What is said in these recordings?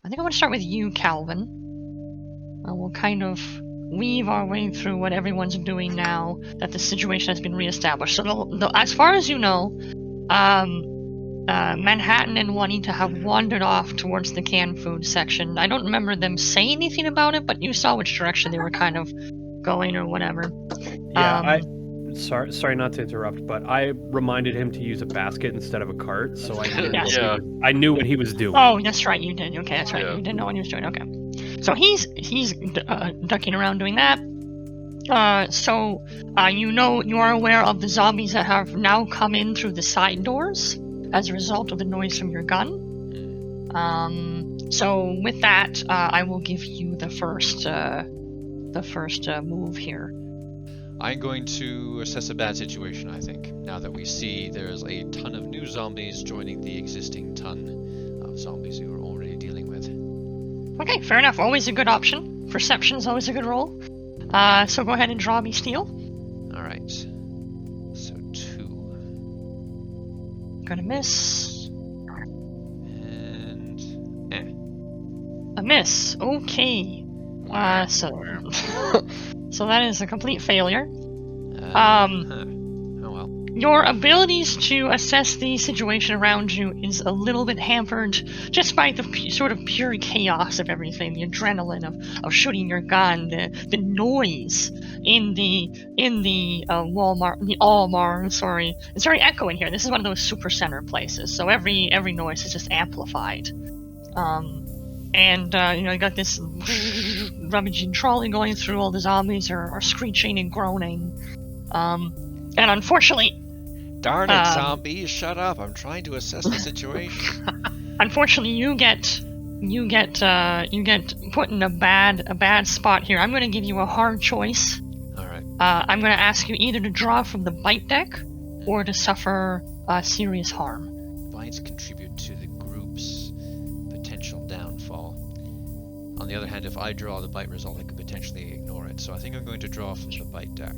I think I want to start with you, Calvin. We'll kind of weave our way through what everyone's doing now that the situation has been reestablished. So, as far as you know, Manhattan and Juanita have wandered off towards the canned food section. I don't remember them saying anything about it, but you saw which direction they were kind of going or whatever. Yeah, sorry not to interrupt, but I reminded him to use a basket instead of a cart, so I knew, I knew what he was doing. Oh, that's right, you did. Okay, that's right. You didn't know what he was doing. Okay. So he's ducking around doing that. You are aware of the zombies that have now come in through the side doors as a result of the noise from your gun. So with that, I will give you the first move here. I'm going to assess a bad situation, I think, now that we see there's a ton of new zombies joining the existing ton of zombies we were already dealing with. Okay, fair enough. Always a good option. Perception's always a good roll. So go ahead and draw me steel. Alright. So 2. Gonna miss. And... A miss. Okay. So that is a complete failure. Oh well. Your abilities to assess the situation around you is a little bit hampered just by the sort of pure chaos of everything, the adrenaline of shooting your gun, the noise in the Walmart, sorry. It's very echoing here. This is one of those super center places, so every noise is just amplified. You got this rummaging trolley going through, all the zombies are screeching and groaning. And unfortunately... Darn it, zombies, shut up, I'm trying to assess the situation. Unfortunately, you get put in a bad spot here. I'm going to give you a hard choice. Alright. I'm going to ask you either to draw from the bite deck, or to suffer serious harm. Bites contribute to the group's potential downfall. On the other hand, if I draw the bite result, I could potentially ignore it. So I think I'm going to draw from the bite deck.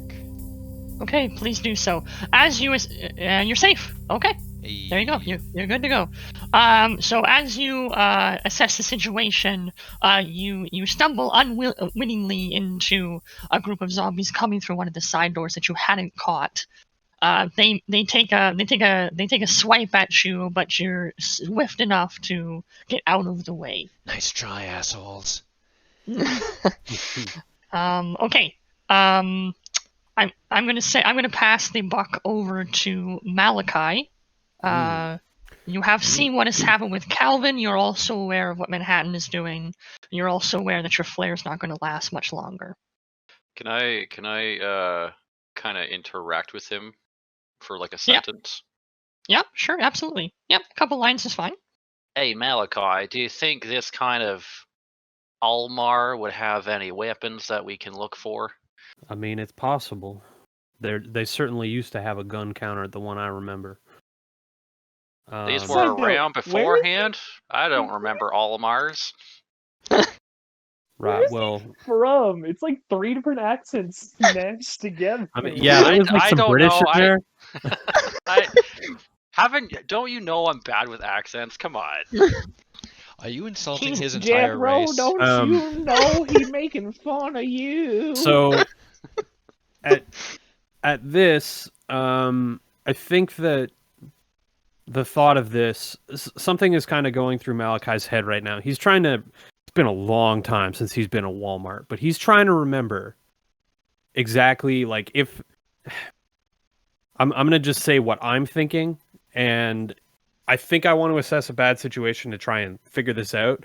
Okay, please do so. As you're safe. Okay, there you go. You're good to go. So as you assess the situation, you stumble unwittingly into a group of zombies coming through one of the side doors that you hadn't caught. They take a swipe at you, but you're swift enough to get out of the way. Nice try, assholes. Okay. I'm gonna pass the buck over to Malachi. You have seen what has happened with Calvin. You're also aware of what Manhattan is doing. You're also aware that your flare's not going to last much longer. Can I kind of interact with him for like a sentence? Yeah, sure, absolutely. Yep, a couple lines is fine. Hey, Malachi, do you think this kind of Almar would have any weapons that we can look for? I mean, it's possible. They certainly used to have a gun counter at the one I remember. These were around beforehand? I don't remember Almars. Right, well... From? It's like 3 different accents smashed together. I mean, yeah, there was like some British in there. Don't you know I'm bad with accents? Come on. Are you insulting his entire race? Don't you know he's making fun of you? So, at this, I think that the thought of this, something is kind of going through Malachi's head right now. He's trying to, it's been a long time since he's been at Walmart, but he's trying to remember exactly, like, if, I'm going to just say what I'm thinking, and I think I want to assess a bad situation to try and figure this out,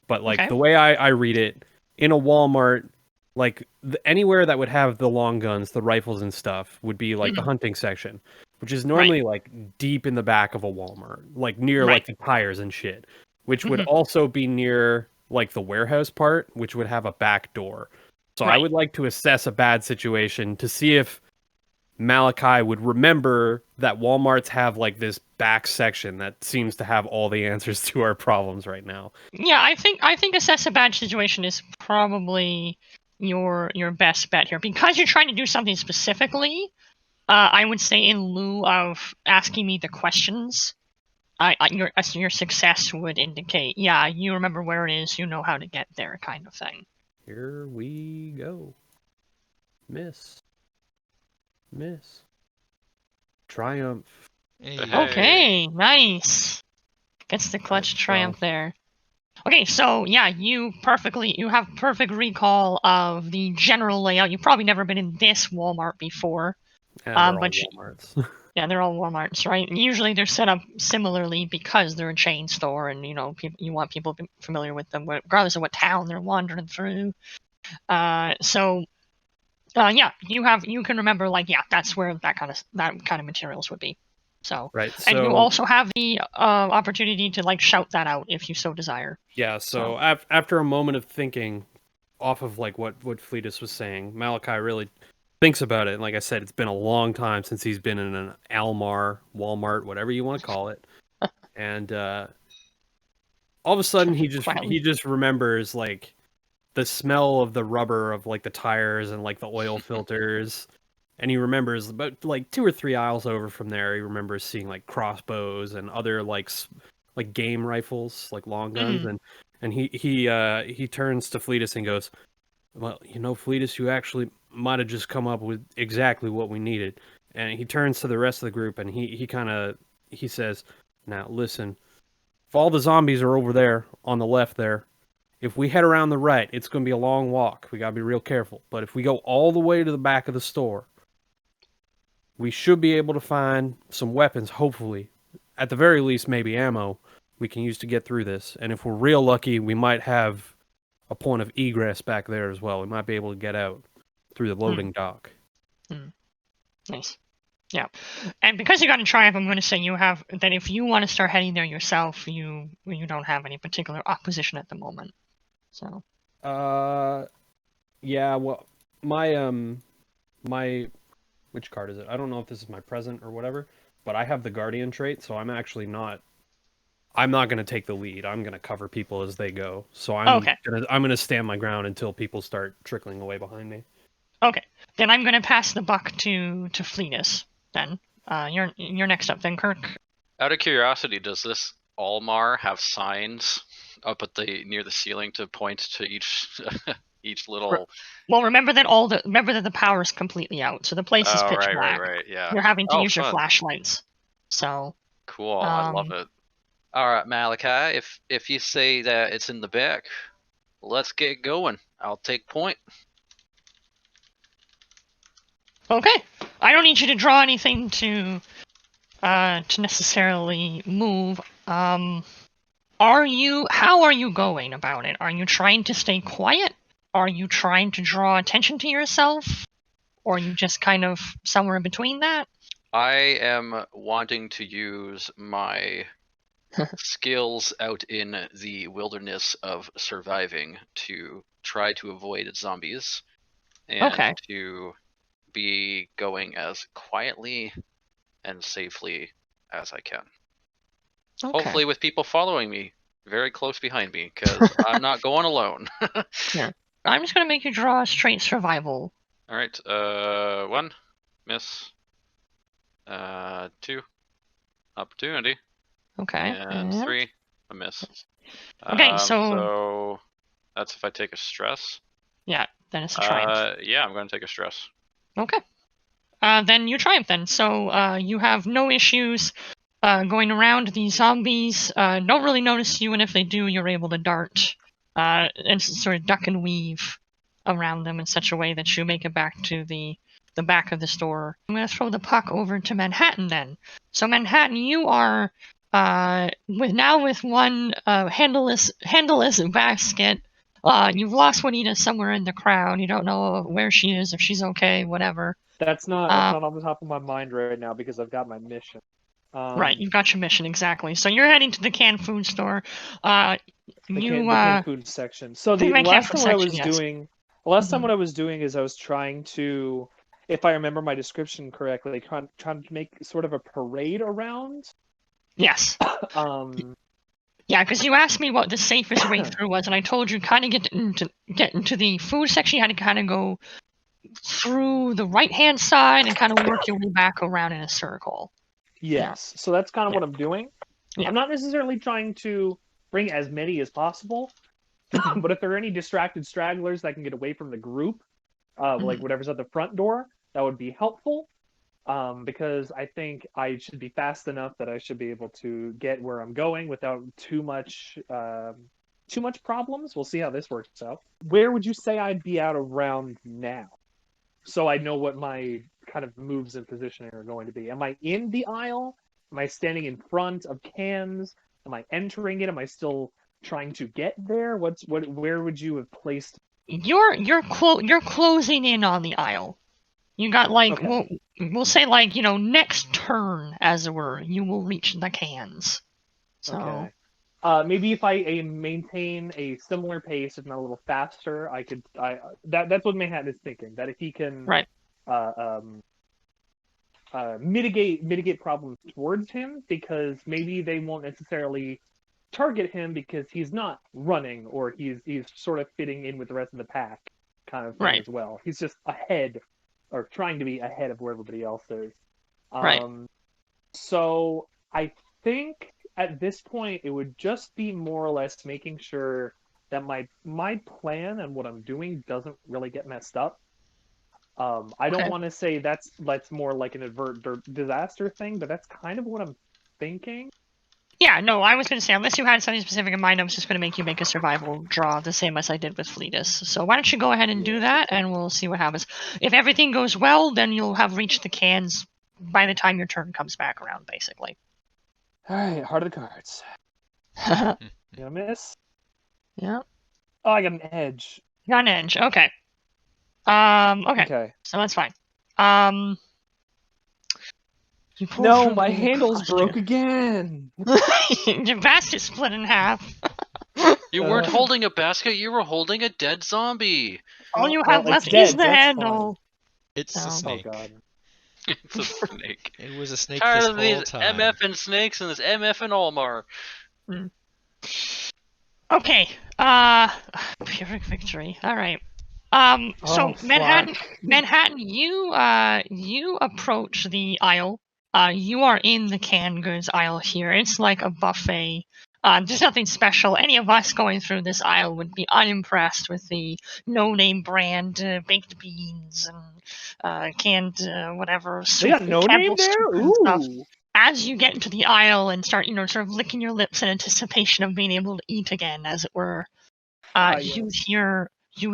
but, like, the way I read it, in a Walmart, like, anywhere that would have the long guns, the rifles and stuff, would be, like, the hunting section, which is normally, like, deep in the back of a Walmart, like, near, like, the tires and shit, which would also be near, like, the warehouse part, which would have a back door. So I would like to assess a bad situation to see if Malachi would remember that Walmarts have, like, this back section that seems to have all the answers to our problems right now. Yeah, I think assess a bad situation is probably your best bet here, because you're trying to do something specifically. I would say, in lieu of asking me the questions, your success would indicate, yeah, you remember where it is, you know how to get there, kind of thing. Here we go. Miss. Triumph. Hey. Okay, nice. Gets the clutch triumph there. Okay, so yeah, you have perfect recall of the general layout. You've probably never been in this Walmart before. Yeah, they're all but Walmarts. yeah, they're all Walmarts, right? Usually they're set up similarly because they're a chain store, and you want people to be familiar with them, regardless of what town they're wandering through. Yeah, you can remember, like, yeah, that's where that kind of materials would be. So, right. And you also have the opportunity to like shout that out if you so desire. Yeah. So after a moment of thinking, off of like what Fleetus was saying, Malachi really thinks about it. And like I said, it's been a long time since he's been in an Almar, Walmart, whatever you want to call it. And all of a sudden, he just remembers like the smell of the rubber of like the tires and like the oil filters. And he remembers about like 2 or 3 aisles over from there, he remembers seeing like crossbows and other like game rifles, like long guns. And he turns to Fleetus and goes, "Well, Fleetus, you actually might have just come up with exactly what we needed." And he turns to the rest of the group and he says, "Now listen, if all the zombies are over there on the left there, if we head around the right, it's going to be a long walk. We got to be real careful. But if we go all the way to the back of the store, we should be able to find some weapons, hopefully. At the very least, maybe ammo we can use to get through this. And if we're real lucky, we might have a point of egress back there as well. We might be able to get out through the loading dock." Nice. Yeah. And because you got a triumph, I'm going to say you have that if you want to start heading there yourself, you don't have any particular opposition at the moment. So. Yeah. Well, my which card is it? I don't know if this is my present or whatever, but I have the Guardian trait, so I'm not going to take the lead. I'm going to cover people as they go. So I'm going to stand my ground until people start trickling away behind me. Okay. Then I'm going to pass the buck to Fleetus then. You're next up then, Kirk. Out of curiosity, does this Almar have signs up at near the ceiling to point to each little? Well, remember that the power is completely out, so the place is pitch black. Right, yeah. You're having to use your flashlights. So cool. I love it. All right, Malachi. If you say that it's in the back, let's get going. I'll take point. Okay. I don't need you to draw anything to necessarily move. How are you going about it? Are you trying to stay quiet? Are you trying to draw attention to yourself? Or are you just kind of somewhere in between that? I am wanting to use my skills out in the wilderness of surviving to try to avoid zombies and to be going as quietly and safely as I can. Hopefully with people following me very close behind me, because I'm not going alone. Yeah. I'm just going to make you draw a straight survival. All right. 1, miss. 2, opportunity. Okay. And 3, a miss. Okay, so that's if I take a stress. Yeah, then it's a triumph. Yeah, I'm going to take a stress. Okay. Then you triumph then. So you have no issues going around. These zombies don't really notice you, and if they do, you're able to dart and sort of duck and weave around them in such a way that you make it back to the back of the store. I'm going to throw the puck over to Manhattan then. So Manhattan, you are with one handleless basket. You've lost Juanita somewhere in the crowd. You don't know where she is, if she's okay, whatever. That's not on the top of my mind right now because I've got my mission. Right, you've got your mission, exactly. So you're heading to the canned food store. The canned food section. So the last time what I was doing is I was trying to, if I remember my description correctly, trying to make sort of a parade around. Yes. Yeah, because you asked me what the safest way through was, and I told you kind of get into the food section. You had to kind of go through the right-hand side and kind of work your way back around in a circle. Yes, so that's kind of what I'm doing. Yeah. I'm not necessarily trying to bring as many as possible, but if there are any distracted stragglers that can get away from the group, like whatever's at the front door, that would be helpful. Because I think I should be fast enough that I should be able to get where I'm going without too much problems. We'll see how this works out. Where would you say I'd be out around now? So I know what my kind of moves and positioning are going to be. Am I in the aisle? Am I standing in front of cans? Am I entering it? Am I still trying to get there? Where would you have placed? You're closing in on the aisle. You got like we'll say like next turn, as it were, you will reach the cans. So. Okay. Maybe if I maintain a similar pace, if not a little faster, that's what Manhattan is thinking. That if he can mitigate problems towards him, because maybe they won't necessarily target him because he's not running, or he's sort of fitting in with the rest of the pack, kind of thing as well. He's just ahead, or trying to be ahead of where everybody else is. So I think at this point it would just be more or less making sure that my plan and what I'm doing doesn't really get messed up. I don't want to say that's more like an advert disaster thing, but that's kind of what I'm thinking. Yeah, no, I was going to say, unless you had something specific in mind, I was just going to make you make a survival draw, the same as I did with Fleetus. So why don't you go ahead and do that, and we'll see what happens. If everything goes well, then you'll have reached the cans by the time your turn comes back around, basically. Alright, heart of the cards. You gonna miss? Yeah. Oh, I got an edge. You got an edge, okay. Okay. So that's fine. No, my handle's broke again. Your basket split in half. You weren't holding a basket, you were holding a dead zombie. All you have left is the handle. It's a snake. Oh god. It's a snake. It was a snake Tired this of whole these time. MF and snakes and this MF and Olmar. Okay. Pyrrhic victory. All right. So Manhattan, you approach the aisle. You are in the canned goods aisle here. It's like a buffet. There's nothing special. Any of us going through this aisle would be unimpressed with the no-name brand baked beans and canned whatever. They got no name there? Ooh. Stuff. As you get into the aisle and start, sort of licking your lips in anticipation of being able to eat again, as it were, you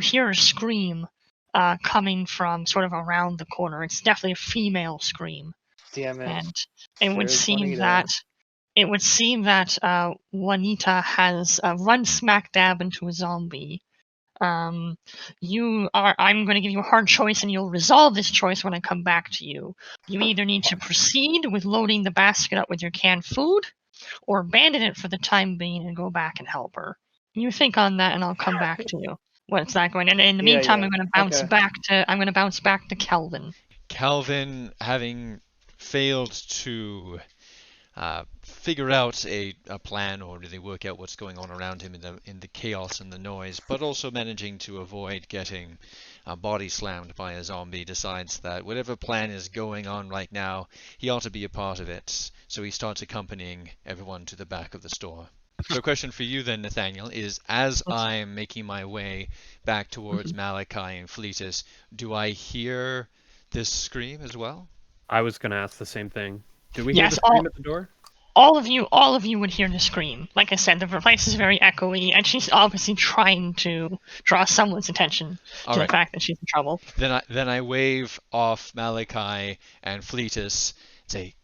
hear a scream coming from sort of around the corner. It's definitely a female scream. Damn it. And it would seem that Juanita has run smack dab into a zombie. I'm going to give you a hard choice, and you'll resolve this choice when I come back to you. You either need to proceed with loading the basket up with your canned food, or abandon it for the time being and go back and help her. You think on that, and I'll come back to you. What's that going? And in the meantime, I'm going to bounce back to Kelvin. Kelvin, having failed to figure out a plan or really work out what's going on around him in the chaos and the noise, but also managing to avoid getting body slammed by a zombie, decides that whatever plan is going on right now, he ought to be a part of it. So he starts accompanying everyone to the back of the store. So a question for you then, Nathaniel, is as I'm making my way back towards Malachi and Fleetus, do I hear this scream as well? I was going to ask the same thing. Do we hear the scream at the door? All of you would hear the scream. Like I said, the place is very echoey, and she's obviously trying to draw someone's attention to the fact that she's in trouble. Then I wave off Malachi and Fleetus, say,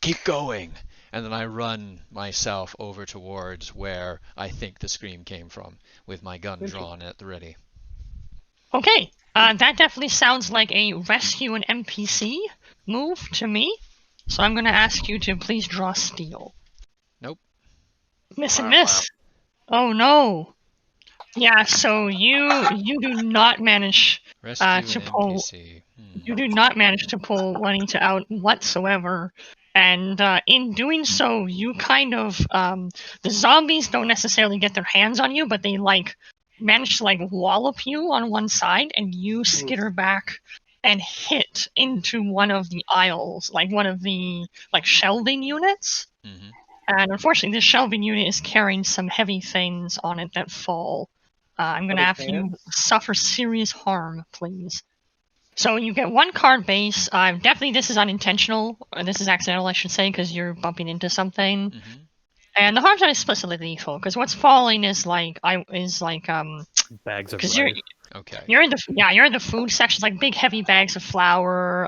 "Keep going," and then I run myself over towards where I think the scream came from, with my gun drawn at the ready. Okay, that definitely sounds like a rescue an NPC move to me. So I'm going to ask you to please draw steal. Nope. Miss and miss. Oh no. Yeah, so you do not manage to pull. You do not manage to pull Juanita out whatsoever, and in doing so, you kind of the zombies don't necessarily get their hands on you, but they manage to wallop you on one side, and you skitter back and hit into one of the aisles, one of the shelving units. And unfortunately, this shelving unit is carrying some heavy things on it that fall. I'm going to have you suffer serious harm, please. So you get 1 card base. Definitely this is unintentional. This is accidental, I should say, because you're bumping into something. Mm-hmm. And the harm's not explicitly lethal, because what's falling is like bags of rice. You're in the food section, like big heavy bags of flour,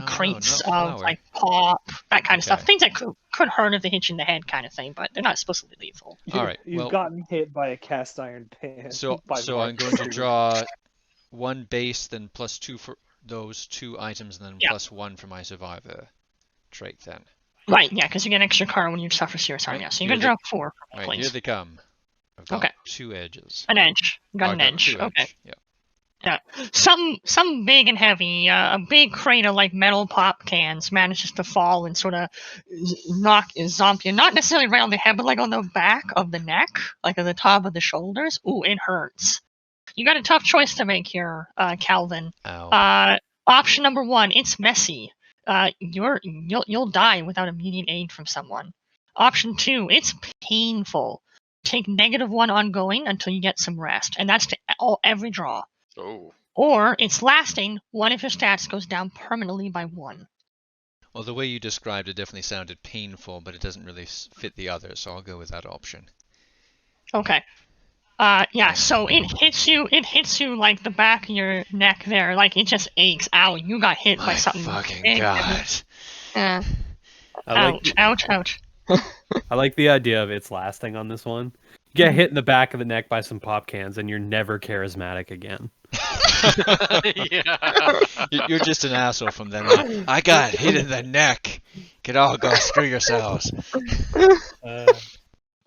crates of like pop, that kind of stuff. Things that could hurt if they hit you in the head, kind of thing, but they're not explicitly lethal. All right. You've gotten hit by a cast iron pan. So I'm going to draw 1 base, then +2 for those 2 items, and then +1 for my survivor trait then. Right, yeah, because you get an extra card when you suffer serious harm. Yeah, so you can draw 4. Right, please. here they come. I've got 2 edges. An edge. Got an edge. Okay. Edge. Yeah. Some big and heavy, a big crate of like metal pop cans manages to fall and sort of knock a zombie, not necessarily right on the head, but like on the back of the neck, like at the top of the shoulders. Ooh, it hurts. You got a tough choice to make here, Calvin. Ow. Option number 1, it's messy. You'll die without immediate aid from someone. Option 2, it's painful. Take -1 ongoing until you get some rest, and that's to every draw. Oh. Or it's lasting. 1 of your stats goes down permanently by 1. Well, the way you described it definitely sounded painful, but it doesn't really fit the others, so I'll go with that option. Okay. So it hits you like the back of your neck there, like it just aches. Ow, you got hit by something. Fucking God. Ouch. I like the idea of it's lasting on this one. You get hit in the back of the neck by some pop cans and you're never charismatic again. Yeah. You're just an asshole from then on. I got hit in the neck. Could all go screw yourselves.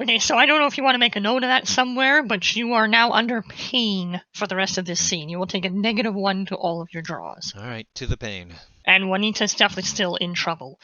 Okay, so I don't know if you want to make a note of that somewhere, but you are now under pain for the rest of this scene. You will take a -1 to all of your draws. All right, to the pain. And Juanita's definitely still in trouble.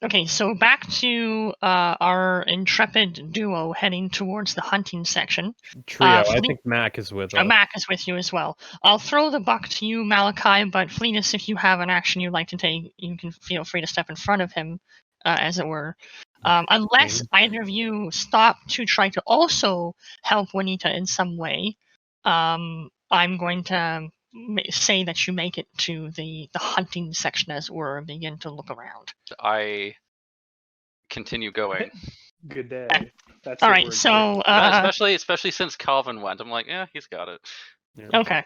Okay, so back to our intrepid duo heading towards the hunting section. Trio, I think Mac is with us. Mac is with you as well. I'll throw the buck to you, Malachi, but Fleetus, if you have an action you'd like to take, you can feel free to step in front of him, as it were. Unless either of you stop to try to also help Juanita in some way, I'm going to say that you make it to the hunting section, as it were, and begin to look around. I continue going. Good day. That's all right. So especially since Calvin went, I'm like, yeah, he's got it. Yeah. Okay.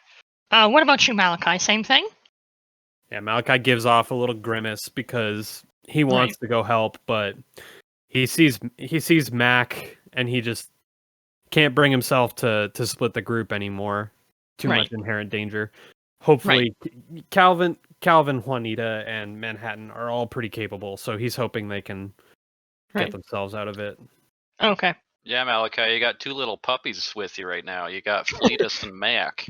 What about you, Malachi? Same thing? Yeah, Malachi gives off a little grimace because he wants to go help, but he sees Mac and he just can't bring himself to split the group anymore. Too much inherent danger. Hopefully, Calvin, Juanita, and Manhattan are all pretty capable, so he's hoping they can get themselves out of it. Okay. Yeah, Malachi, you got 2 little puppies with you right now. You got Fleetus and Mac.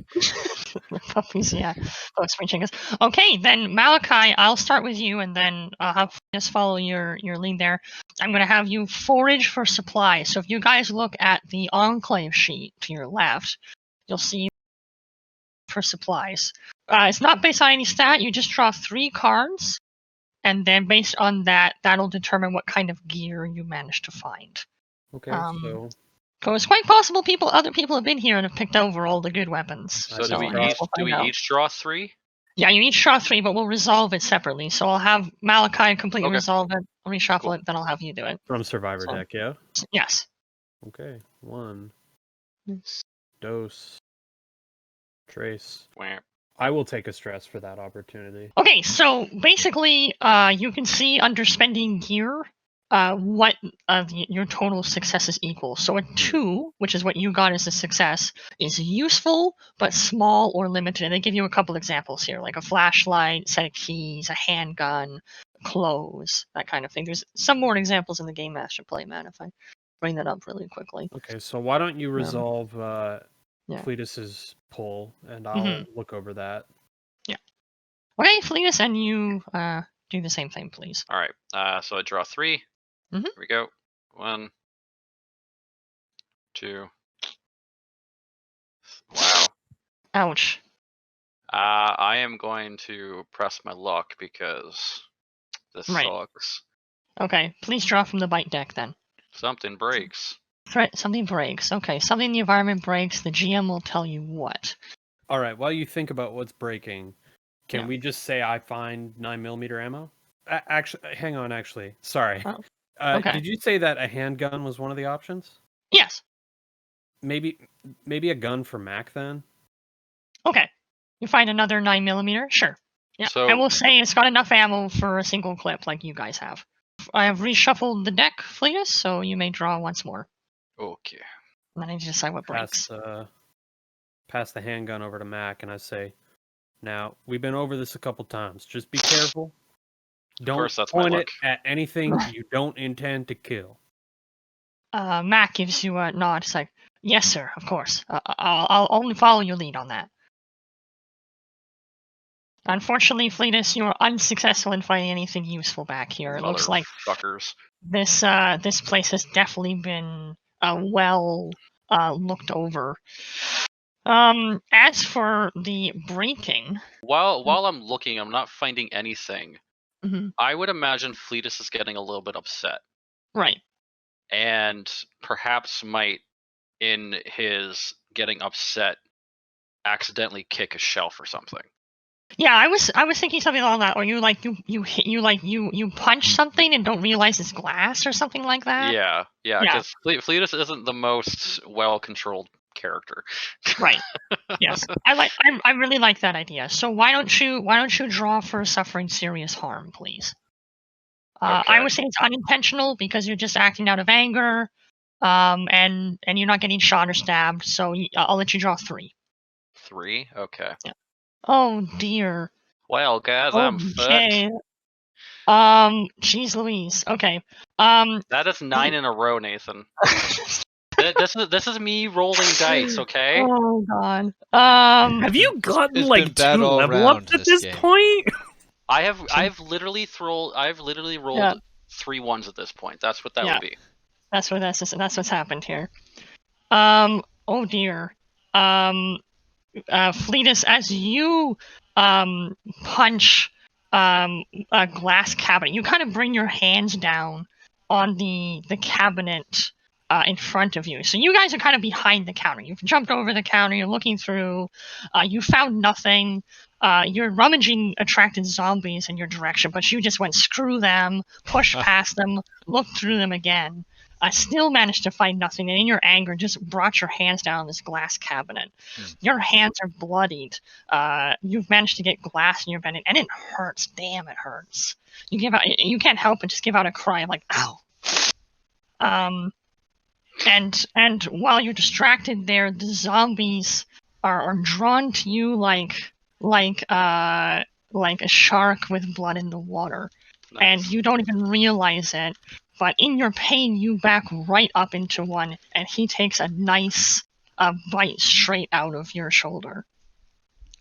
Puppies, yeah. Those spring chickens. Okay, then Malachi, I'll start with you, and then I'll have Fleetus follow your lead there. I'm going to have you forage for supplies. So if you guys look at the enclave sheet to your left, you'll see for supplies. It's not based on any stat. You just draw 3 cards, and then based on that, that'll determine what kind of gear you manage to find. Okay, so it's quite possible other people have been here and have picked over all the good weapons. So do we each draw 3? Yeah, you each draw 3, but we'll resolve it separately. So I'll have Malachi completely resolve it, I'll reshuffle it, then I'll have you do it. From Survivor deck, yeah? Yes. Okay, 1. Dose. Trace. I will take a stress for that opportunity. Okay, so basically, you can see under spending gear, what your total successes equal. So a 2, which is what you got as a success, is useful but small or limited. And they give you a couple examples here, like a flashlight, set of keys, a handgun, clothes, that kind of thing. There's some more examples in the Game Master Playmat if I bring that up really quickly. Okay, so why don't you resolve Fleetus's pull, and I'll look over that. Yeah. Okay, Fleetus, and you do the same thing, please. All right. So I draw 3. Here we go. 1, 2. Wow. Ouch. I am going to press my luck because this sucks. Okay, please draw from the bite deck then. Something breaks. Something breaks. Okay, something in the environment breaks. The GM will tell you what. All right. While you think about what's breaking, can we just say I find 9mm ammo? Actually, hang on. Actually, sorry. Oh, okay. Did you say that a handgun was one of the options? Yes. Maybe a gun for Mac then. Okay. You find another 9mm? Sure. Yeah. So, I will say it's got enough ammo for a single clip, like you guys have. I have reshuffled the deck, Fleetus, so you may draw once more. Okay. And then I need to decide what breaks. Pass the handgun over to Mac, and I say, "Now we've been over this a couple times. Just be careful. Don't point it at anything you don't intend to kill." Mac gives you a nod. It's like, "Yes, sir. Of course. I'll only follow your lead on that." Unfortunately, Fleetus, you are unsuccessful in finding anything useful back here. It looks like this place has definitely been well looked over. As for the breaking, while I'm looking, I'm not finding anything. Mm-hmm. I would imagine Fleetus is getting a little bit upset, right? And perhaps might, in his getting upset, accidentally kick a shelf or something. Yeah, I was thinking something along that, or you punch something and don't realize it's glass or something like that. Yeah, because Fleetus isn't the most well-controlled character. Right. Yes, I really like that idea. So why don't you draw for suffering serious harm, please? Okay. I would say it's unintentional because you're just acting out of anger, and you're not getting shot or stabbed. So I'll let you draw 3. 3? Okay. Yeah. Oh dear. Well, guys, I'm fucked. Jeez Louise. Okay. That is 9 in a row, Nathan. This is me rolling dice, okay? Oh god. Have you gotten like 2 level ups at this point? I've literally rolled 3 ones at this point. That's what that would be. That's what's happened here. Oh dear. Fleetus, as you punch a glass cabinet, you kind of bring your hands down on the cabinet in front of you. So you guys are kind of behind the counter. You've jumped over the counter. You're looking through. You found nothing. Your rummaging attracted zombies in your direction, but you just went screw them, pushed past them, looked through them again. Still managed to find nothing, and in your anger, just brought your hands down on this glass cabinet. Your hands are bloodied. You've managed to get glass in your bed, and it hurts. Damn, it hurts. You can't help but just give out a cry like, ow. And while you're distracted there, the zombies are drawn to you like a shark with blood in the water. Nice. And you don't even realize it. But in your pain, you back right up into one, and he takes a nice bite straight out of your shoulder.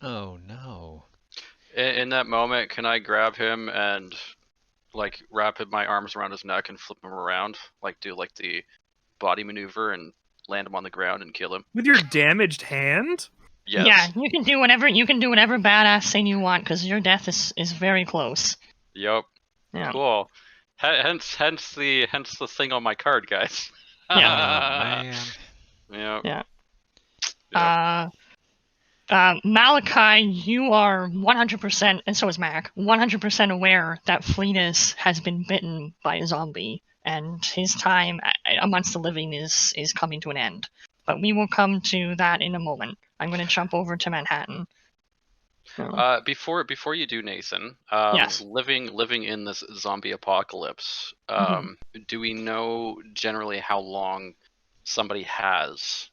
Oh, no. In that moment, can I grab him and, wrap my arms around his neck and flip him around? Do, the body maneuver and land him on the ground and kill him? With your damaged hand? Yes. Yeah, you can do whatever badass thing you want, because your death is very close. Yep. Yeah. Cool. Hence the thing on my card, guys. Yeah. Man. Yeah. Malachi, you are 100%, and so is Mac, 100% aware that Fleetus has been bitten by a zombie, and his time amongst the living is coming to an end. But we will come to that in a moment. I'm going to jump over to Manhattan. Before you do, Nathan, yes. living in this zombie apocalypse, do we know generally how long somebody has?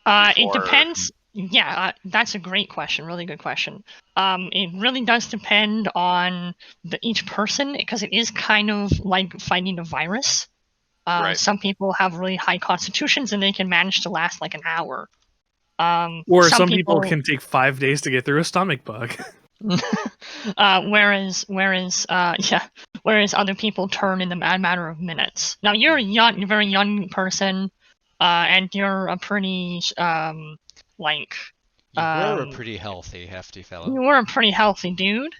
It depends. Yeah, that's a great question. Really good question. It really does depend on each person, because it is kind of like fighting a virus. Right. Some people have really high constitutions, and they can manage to last like an hour. Or some people can take 5 days to get through a stomach bug. Whereas other people turn in a matter of minutes. Now you're a very young person, and you're a pretty you were a pretty healthy, hefty fellow. You were a pretty healthy dude.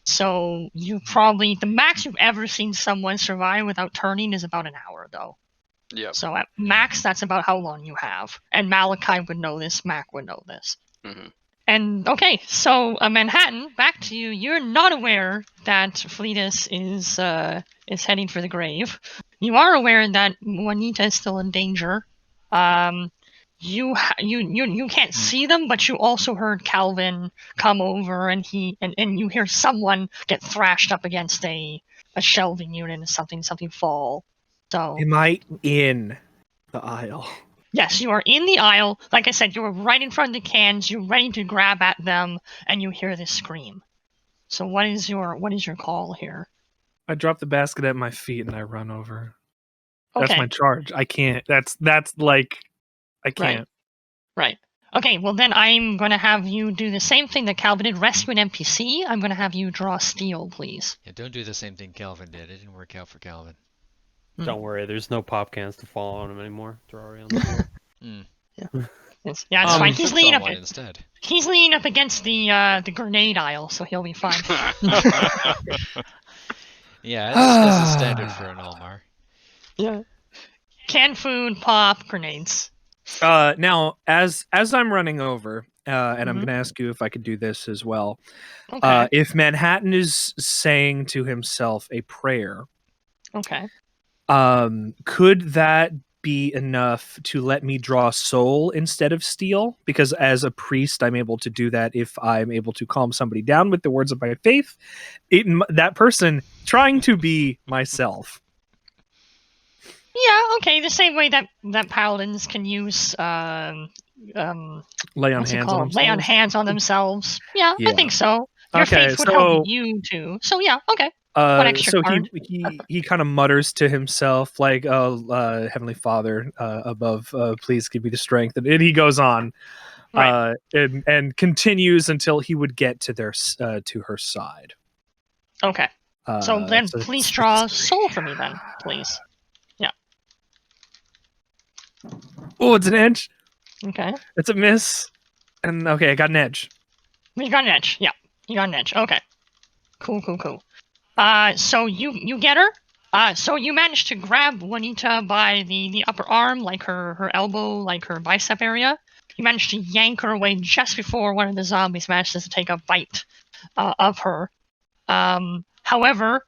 So you probably the max you've ever seen someone survive without turning is about an hour, though. Yep. So at max, that's about how long you have. And Malachi would know this. Mac would know this. Mm-hmm. And okay, so Manhattan, back to you. You're not aware that Fleetus is heading for the grave. You are aware that Juanita is still in danger. You can't see them, but you also heard Calvin come over, and you hear someone get thrashed up against a shelving unit and something fall. So Am I in the aisle? yes, you are in the aisle. Like I said, you are right in front of the cans. You're ready to grab at them, and you hear this scream. So what is your call here? I drop the basket at my feet and I run over. Okay. That's my charge. I can't. That's like I can't. Right. Okay, well then I'm going to have you do the same thing that Calvin did, rescue an NPC. I'm going to have you draw steel, please. Yeah, don't do the same thing Calvin did. It didn't work out for Calvin. Don't worry, there's no pop cans to fall on him anymore. They're already on the floor. It's fine. He's leaning up instead. He's leaning up against the grenade aisle, so he'll be fine. Yeah, that's a standard for an Almar. Yeah. Canned food, pop, grenades. Now, as I'm running over, and I'm going to ask you if I could do this as well. Okay. If Manhattan is saying to himself a prayer, okay, could that be enough to let me draw soul instead of steel? Because as a priest, I'm able to do that if I'm able to calm somebody down with the words of my faith. That person trying to be myself. Yeah, okay. The same way that paladins can use lay on hands on themselves. Yeah, I think so. Your faith would help you too. So yeah, okay. One extra card. he kind of mutters to himself like, "Oh, Heavenly Father above, please give me the strength." And he goes on, and continues until he would get to her side. Okay. So then, please draw soul for me, then, please. Yeah. Oh, it's an edge. Okay. It's a miss. And okay, I got an edge. You got an edge. Yeah, you got an edge. Okay. Cool. So you get her. So you managed to grab Juanita by the upper arm, like her elbow, like her bicep area. You managed to yank her away just before one of the zombies manages to take a bite of her. However,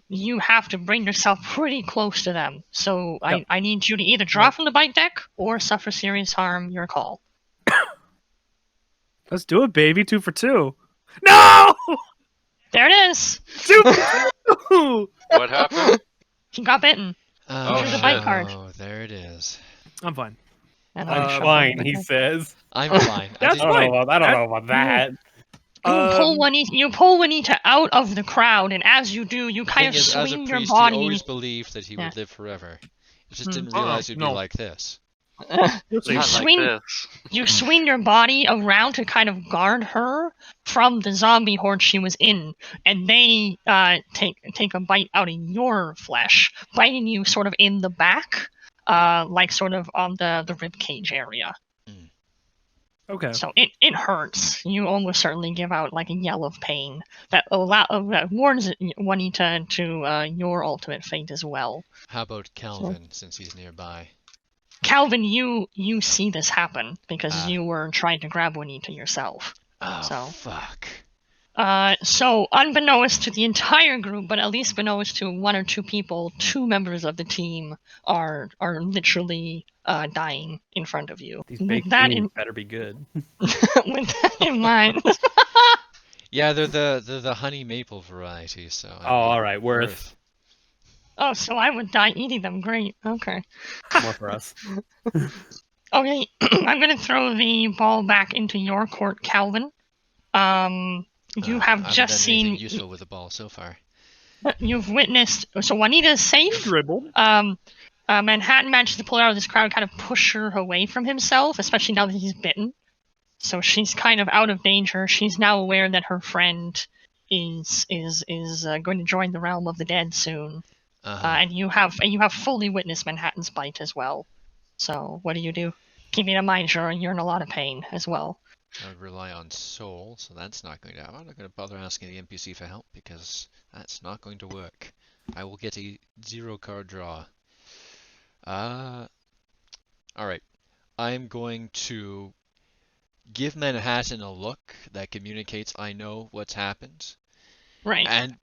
you have to bring yourself pretty close to them. So yep. I need you to either drop from the bite deck or suffer serious harm. Your call. Let's do it, baby. 2 for 2. No! There it is. 2 for 2. What happened? He got bitten. Oh, the bite card. There it is. I'm fine. I'm fine, he says. I'm fine. I don't know about that. You pull Juanita out of the crowd, and as you do, you kind of swing your body. He always believed that he would live forever. He just didn't realize it'd be like this. You swing your body around to kind of guard her from the zombie horde she was in, and they take a bite out of your flesh, biting you sort of in the back, like sort of on the rib cage area. Okay. So it hurts. You almost certainly give out like a yell of pain that warns Juanita to your ultimate fate as well. How about Calvin, since he's nearby? Calvin, you see this happen because you were trying to grab Juanita yourself. Oh, fuck. So unbeknownst to the entire group, but at least beknownst to 1 or 2 people, 2 members of the team are literally dying in front of you. These baked beans better be good. With that in mind. Yeah, they're the honey maple variety. So. All right, worth. Oh, so I would die eating them. Great. Okay. More for us. Okay, I'm gonna throw the ball back into your court, Calvin. You have just seen useful with the ball so far. You've witnessed. So Juanita is safe. Dribbled. Manhattan manages to pull her out of this crowd, kind of push her away from himself, especially now that he's bitten. So she's kind of out of danger. She's now aware that her friend is going to join the realm of the dead soon. And you have fully witnessed Manhattan's bite as well. So what do you do? Keeping in mind you're in a lot of pain as well. I would rely on soul, so that's not going to happen. I'm not going to bother asking the NPC for help because that's not going to work. I will get a 0-card draw. Alright. I'm going to give Manhattan a look that communicates I know what's happened. Right. And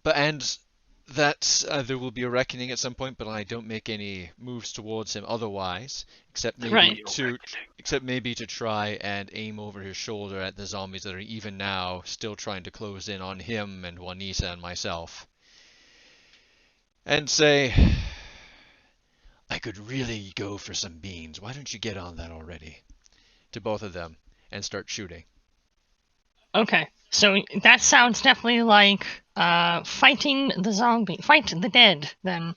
that there will be a reckoning at some point, but I don't make any moves towards him otherwise, except maybe to try and aim over his shoulder at the zombies that are even now still trying to close in on him and Juanita and myself. And say, I could really go for some beans. Why don't you get on that already? To both of them and start shooting. Okay, so that sounds definitely like fighting the zombie. Fight the dead, then.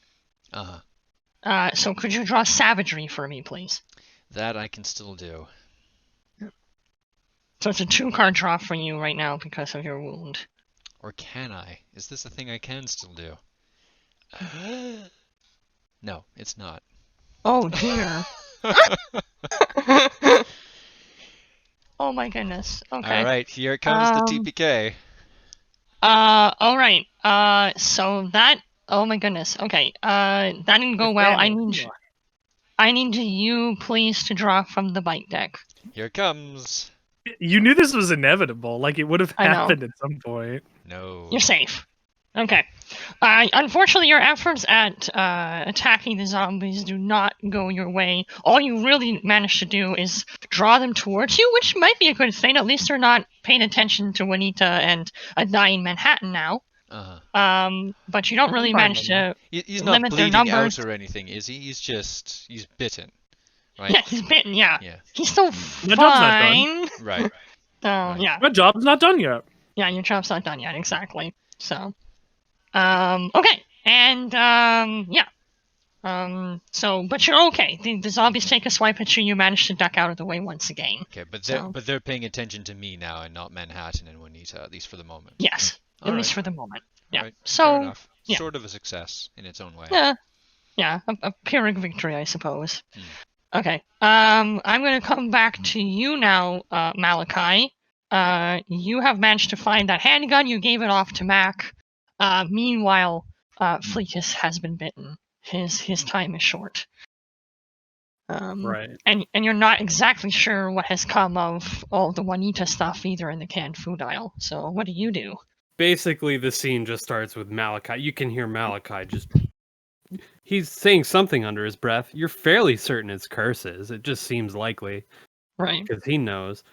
Uh-huh. So could you draw savagery for me, please? That I can still do. So it's a 2-card draw for you right now because of your wound. Or can I? Is this a thing I can still do? No, it's not. Oh dear. Oh my goodness. Okay. Alright, here comes the TPK. Alright. So that... Oh my goodness. Okay. That didn't go well. I need you, please, to draw from the bite deck. Here it comes. You knew this was inevitable. Like, it would have happened at some point. No. You're safe. Okay. Unfortunately, your efforts at attacking the zombies do not go your way. All you really managed to do is draw them towards you, which might be a good thing. At least they're not paying attention to Juanita and a dying Manhattan now. But you don't really manage to he's limit not their bleeding numbers. out or anything, is he? He's bitten, right? Yeah, he's bitten. Yeah. He's still fine. My job's not done. Right. Yeah. My job's not done yet. Yeah, your job's not done yet. Exactly. So, okay, and yeah. But you're okay. The zombies take a swipe at you. You manage to duck out of the way once again. Okay, but they're paying attention to me now and not Manhattan and Juanita, at least for the moment. Yes, at least for the moment. Yeah. Right. So, fair enough. Yeah. Sort of a success in its own way. Yeah, a Pyrrhic victory, I suppose. Okay. I'm gonna come back to you now, Malachi. You have managed to find that handgun. You gave it off to Mac. Meanwhile, Fleetus has been bitten. His time is short. Right. And you're not exactly sure what has come of all the Juanita stuff either in the canned food aisle. So what do you do? Basically, the scene just starts with Malachi. You can hear Malachi just... He's saying something under his breath. You're fairly certain it's curses. It just seems likely. Right. Because he knows.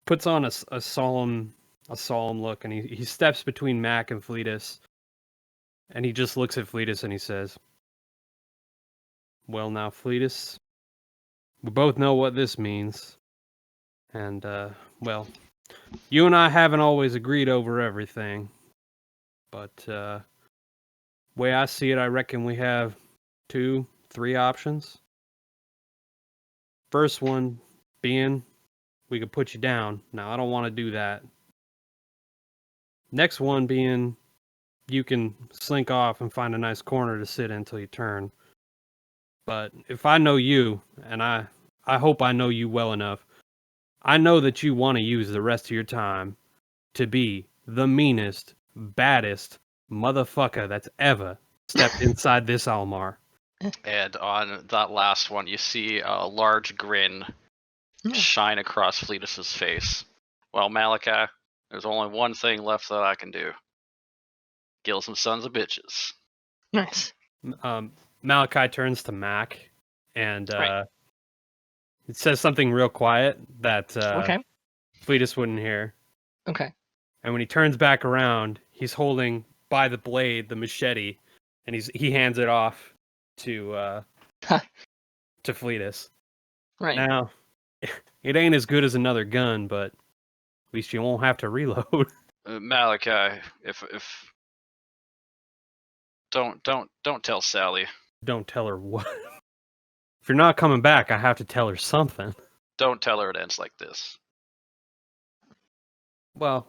Puts on a solemn look, and he steps between Mac and Fleetus. And he just looks at Fleetus and he says, well, now, Fleetus, we both know what this means. And, well, you and I haven't always agreed over everything. But, way I see it, I reckon we have 2, 3 options. First one being, we could put you down. Now, I don't want to do that. Next one being, you can slink off and find a nice corner to sit in until you turn. But if I know you, and I hope I know you well enough, I know that you want to use the rest of your time to be the meanest, baddest motherfucker that's ever stepped inside this Almar. And on that last one, you see a large grin shine across Fleetus's face. Well, Malachi, there's only one thing left that I can do. Kill some sons of bitches. Nice. Malachi turns to Mac, and it says something real quiet that Fleetus wouldn't hear. Okay. And when he turns back around, he's holding by the blade the machete, and he hands it off to Fleetus. Right. Now, it ain't as good as another gun, but at least you won't have to reload. Malachi, if don't tell Sally. Don't tell her what. If you're not coming back, I have to tell her something. Don't tell her it ends like this. Well,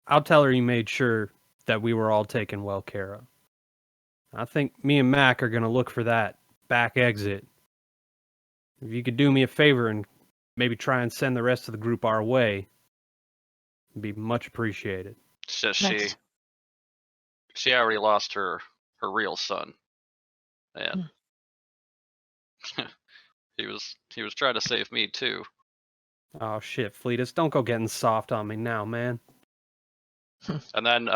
I'll tell her you made sure that we were all taken well care of. I think me and Mac are going to look for that back exit. If you could do me a favor and maybe try and send the rest of the group our way, it'd be much appreciated. It's just Nice. she already lost her real son, and he was trying to save me too. Oh shit, Fleetus, don't go getting soft on me now, man. And then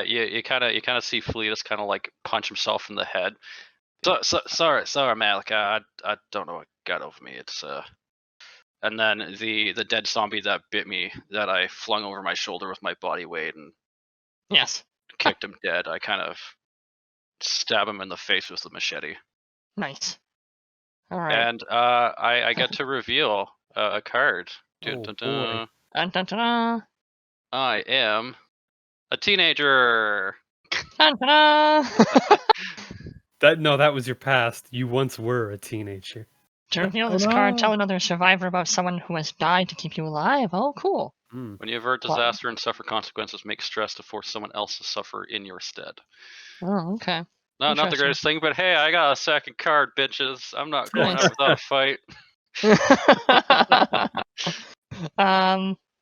you kind of see Fleetus kind of like punch himself in the head. Sorry, Malik. I don't know what got over me. It's and then the dead zombie that bit me, that I flung over my shoulder with my body weight and Yes. kicked him dead. I kind of stab him in the face with the machete. Nice. All right. And I get to reveal a card. Oh, boy. Dun, dun, dun, I am a teenager. dun, dun, dun. That was your past. You once were a teenager. To reveal this card, tell another survivor about someone who has died to keep you alive. Oh, cool. Mm. When you avert disaster and suffer consequences, make stress to force someone else to suffer in your stead. Oh, okay. No, not the greatest thing, but hey, I got a second card, bitches. I'm not going out without a fight.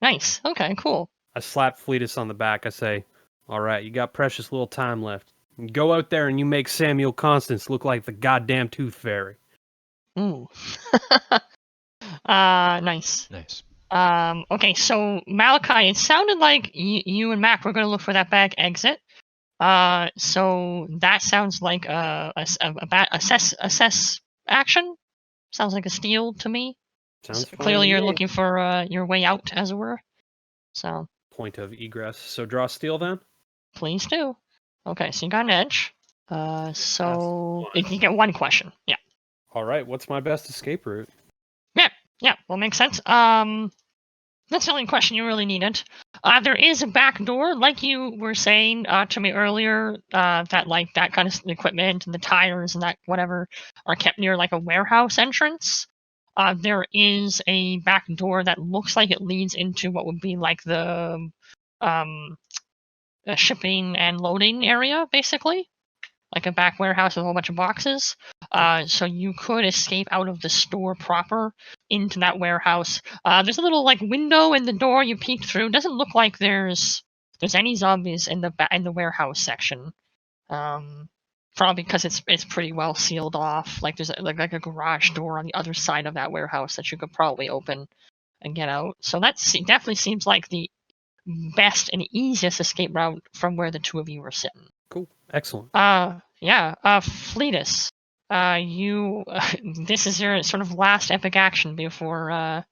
Nice. Okay, cool. I slap Fleetus on the back. I say, all right, you got precious little time left. You go out there and you make Samuel Constance look like the goddamn Tooth Fairy. Ooh. Nice. Nice. Okay, so Malachi, it sounded like you and Mac were going to look for that back exit. So that sounds like a assess action. Sounds like a steal to me. Sounds Clearly, you're looking for your way out, as it were. So. Point of egress. So draw steal then. Please do. Okay, so you got an edge. So you get one question. Yeah. All right. What's my best escape route? Yeah. Well, makes sense. That's the only question you really needed. There is a back door, like you were saying to me earlier, that like that kind of equipment and the tires and that whatever are kept near like a warehouse entrance. There is a back door that looks like it leads into what would be like the shipping and loading area, basically. Like a back warehouse with a whole bunch of boxes. So you could escape out of the store proper into that warehouse. There's a little like window in the door you peek through. Doesn't look like there's any zombies in the warehouse section. Probably because it's pretty well sealed off. Like there's like a garage door on the other side of that warehouse that you could probably open and get out. So that definitely seems like the best and easiest escape route from where the two of you were sitting. Cool. Excellent. Fleetus, you this is your sort of last epic action before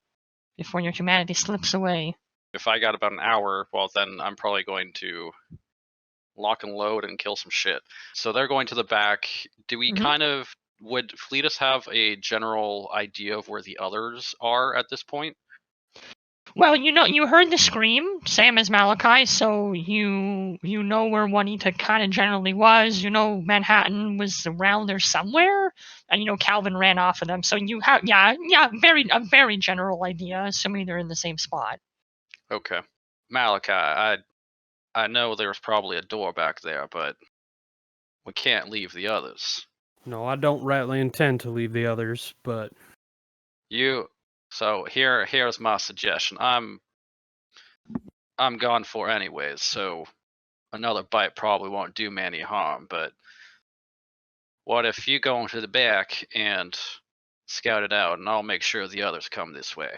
your humanity slips away. If I got about an hour, well, then I'm probably going to lock and load and kill some shit. So they're going to the back. Do we would Fleetus have a general idea of where the others are at this point? Well, you heard the scream, same as Malachi, so you know where Juanita kind of generally was. You know Manhattan was around there somewhere, and Calvin ran off of them. So you have a very general idea, assuming they're in the same spot. Okay, Malachi, I know there's probably a door back there, but we can't leave the others. No, I don't rightly intend to leave the others, but So here's my suggestion. I'm gone for anyways, so another bite probably won't do me any harm, but what if you go into the back and scout it out, and I'll make sure the others come this way?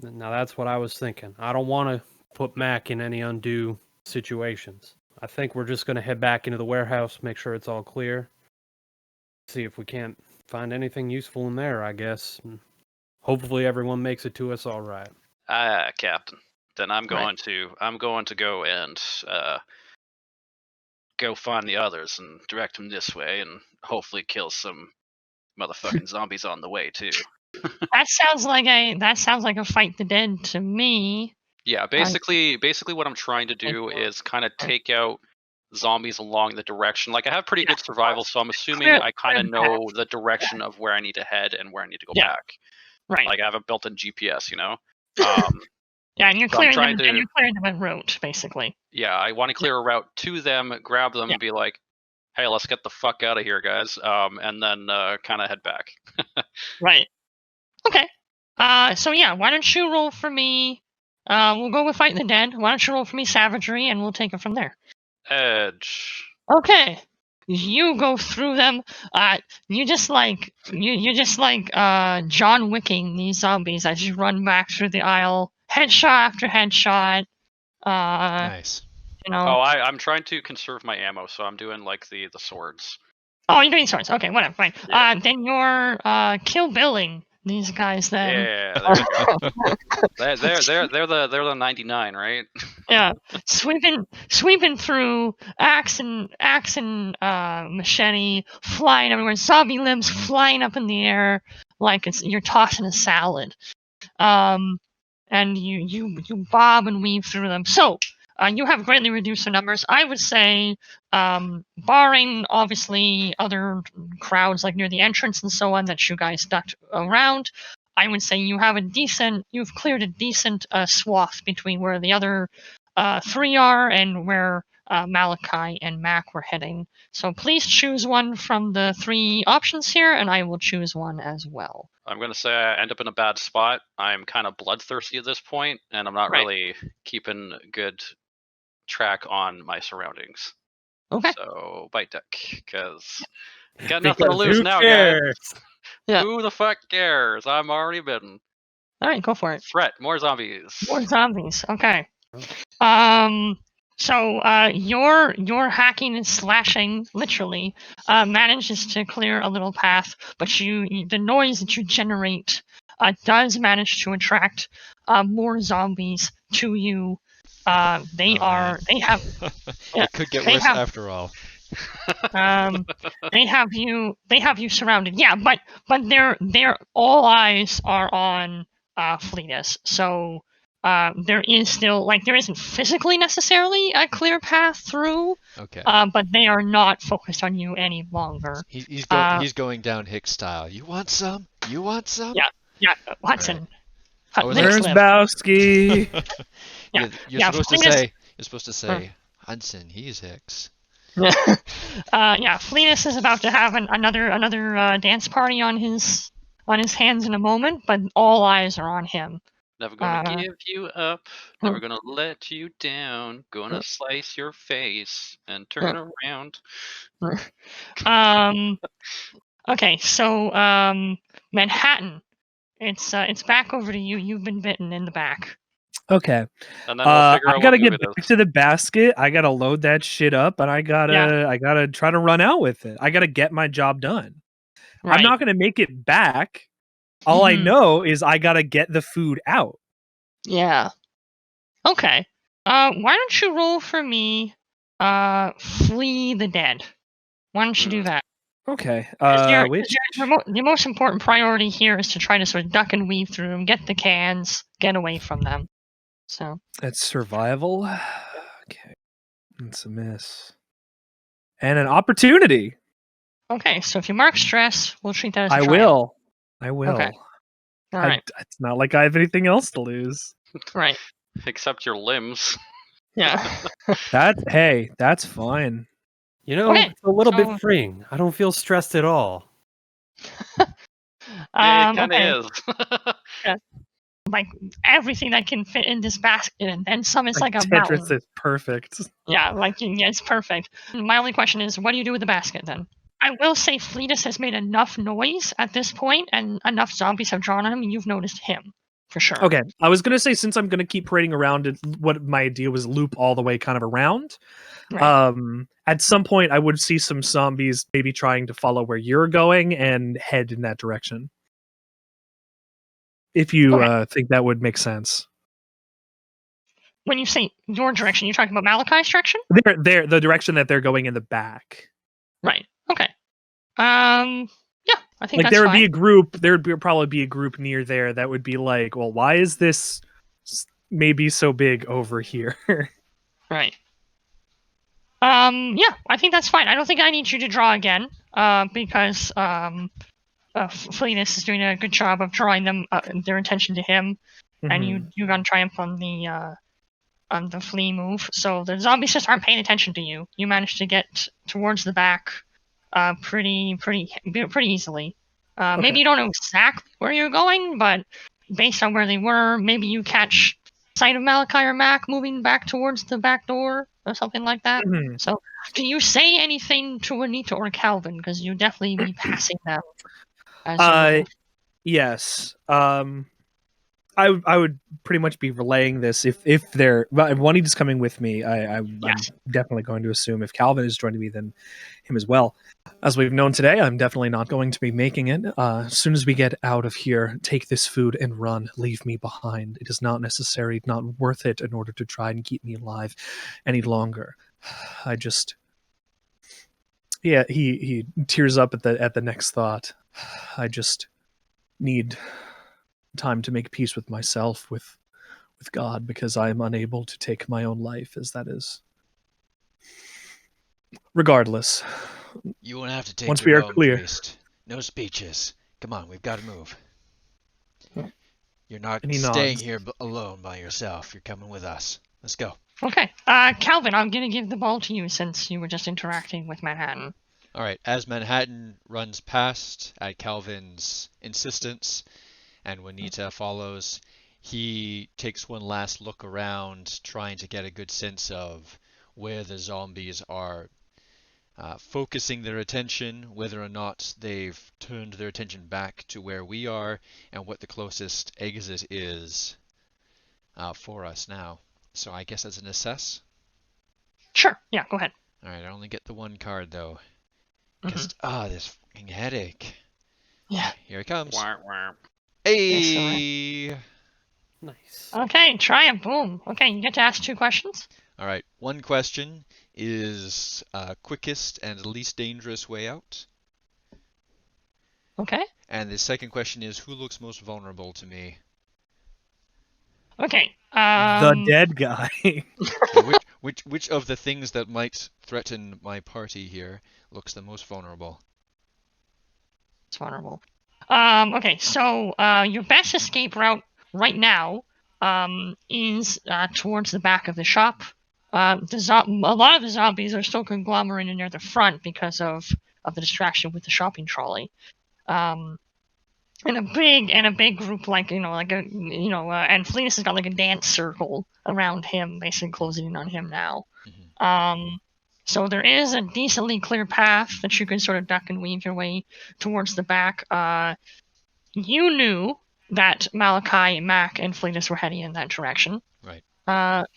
now that's what I was thinking. I don't want to put Mac in any undue situations. I think we're just going to head back into the warehouse, make sure it's all clear, see if we can't find anything useful in there, I guess. Hopefully everyone makes it to us all right. Captain. Then I'm going to go and go find the others and direct them this way, and hopefully kill some motherfucking zombies on the way too. That sounds like a fight the dead to me. Yeah, basically what I'm trying to do is kind of take out zombies along the direction. Like I have pretty good survival, so I'm assuming I kind of know the direction of where I need to head and where I need to go back. Right. Like I have a built-in GPS, Yeah, and you're clearing them. to... And you're clearing them a route, basically. Yeah, I want to clear a route to them, grab them, and be like, "Hey, let's get the fuck out of here, guys," and then kind of head back. Right. Okay. So yeah, why don't you roll for me? We'll go with Fight the Dead. Why don't you roll for me Savagery, and we'll take it from there. Edge. Okay. You go through them. You're just like John Wicking these zombies as you run back through the aisle, headshot after headshot. Nice. You know. Oh, I'm trying to conserve my ammo, so I'm doing like the swords. Oh, you're doing swords. Okay, whatever, fine. Yeah. Then you're kill billing these guys. Then. Yeah, there we go. they're the 99, right? Yeah, sweeping through axe and machete flying everywhere, zombie limbs flying up in the air like you're tossing a salad. And you bob and weave through them. So you have greatly reduced the numbers. I would say, barring obviously other crowds like near the entrance and so on that you guys ducked around, I would say you've cleared a decent swath between where the other 3 are and where Malachi and Mac were heading. So please choose one from the 3 options here, and I will choose one as well. I'm going to say I end up in a bad spot. I'm kind of bloodthirsty at this point, and I'm not really keeping good track on my surroundings. Okay. So, bite deck, because got nothing to lose now, guys. Yeah. Who the fuck cares? I'm already bitten. All right, go for it. Threat, more zombies. More zombies. Okay. So your hacking and slashing literally manages to clear a little path, but the noise that you generate does manage to attract more zombies to you. They have. It could get worse after all. They have you surrounded. Yeah, but their all eyes are on Fleetus. So there is still there isn't physically necessarily a clear path through. Okay. But they are not focused on you any longer. He's going down Hicks style. You want some? You want some? Yeah, Hudson. Right. There's Bowski. You're supposed to say Hudson. He's Hicks. Fleetus is about to have another dance party on his hands in a moment, but all eyes are on him. Never gonna give you up. Never gonna let you down. Gonna slice your face and turn around. Okay, so Manhattan, it's back over to you. You've been bitten in the back. Okay. And then we'll figure out I gotta get back to the basket. I gotta load that shit up, and I gotta try to run out with it. I gotta get my job done. Right. I'm not gonna make it back. All I know is I gotta get the food out. Yeah. Okay. Why don't you roll for me? Flee the Dead. Why don't you do that? Okay. The most important priority here is to try to sort of duck and weave through them, get the cans, get away from them. So that's survival. Okay. It's a miss. And an opportunity. Okay, so if you mark stress, we'll treat that as a triumph. I will. Okay. All right. It's not like I have anything else to lose. Right. Except your limbs. Yeah. That's fine. You know, it's a little bit freeing. I don't feel stressed at all. It kind of is. Yeah. Like everything that can fit in this basket, and then some is like a Tetris mountain. Is perfect. Yeah, it's perfect. My only question is, what do you do with the basket then? I will say Fleetus has made enough noise at this point, and enough zombies have drawn on him, and you've noticed him. For sure. Okay, I was going to say, since I'm going to keep parading around, what my idea was loop all the way kind of around. Right. At some point, I would see some zombies maybe trying to follow where you're going and head in that direction. If you think that would make sense. When you say your direction, you're talking about Malachi's direction? They're the direction that they're going in the back. Right. Okay. Yeah, I think that's there would fine. be a group. There would probably be a group near there that would be like, well, why is this maybe so big over here? Right. Yeah, I think that's fine. I don't think I need you to draw again, because Fleetus is doing a good job of drawing them their attention to him, and you got triumph on the flee move. So the zombies just aren't paying attention to you. You managed to get towards the back. Pretty easily. Maybe you don't know exactly where you're going, but based on where they were, maybe you catch sight of Malachi or Mac moving back towards the back door or something like that. Mhm. So, do you say anything to Anita or Calvin? Because you definitely be passing them as you move. Yes. I would pretty much be relaying this if they're if Juanita's coming with me. I'm definitely going to assume if Calvin is joining me, then him as well. As we've known today, I'm definitely not going to be making it. As soon as we get out of here, take this food and run. Leave me behind. It is not necessary, not worth it in order to try and keep me alive any longer. I just, yeah, he tears up at the next thought. I just need time to make peace with myself, with God, because I am unable to take my own life, as that is. Regardless, You won't have to take once your we are own, clear, priest. No speeches. Come on, we've got to move. You're not and he staying nods. here alone by yourself. You're coming with us. Let's go. Okay. Calvin, I'm gonna give the ball to you since you were just interacting with Manhattan. All right. As Manhattan runs past at Calvin's insistence, and Juanita follows, he takes one last look around, trying to get a good sense of where the zombies are focusing their attention, whether or not they've turned their attention back to where we are, and what the closest exit is for us now. So I guess that's an assess. Sure. Yeah. Go ahead. All right. I only get the one card though. Because this fucking headache. Yeah. Here it comes. Wah, wah. Hey. Nice. Okay. Try it. Boom. Okay. You get to ask 2 questions. All right. One question is quickest and least dangerous way out. Okay. And the second question is who looks most vulnerable to me? Okay. The dead guy. Which of the things that might threaten my party here looks the most vulnerable? It's vulnerable. Okay. So your best escape route right now is towards the back of the shop. A lot of the zombies are still conglomerating near the front because of the distraction with the shopping trolley. And a big group and Fleetus has got like a dance circle around him, basically closing in on him now. Mm-hmm. So there is a decently clear path that you can sort of duck and weave your way towards the back. You knew that Malachi, Mac, and Fleetus were heading in that direction. Right.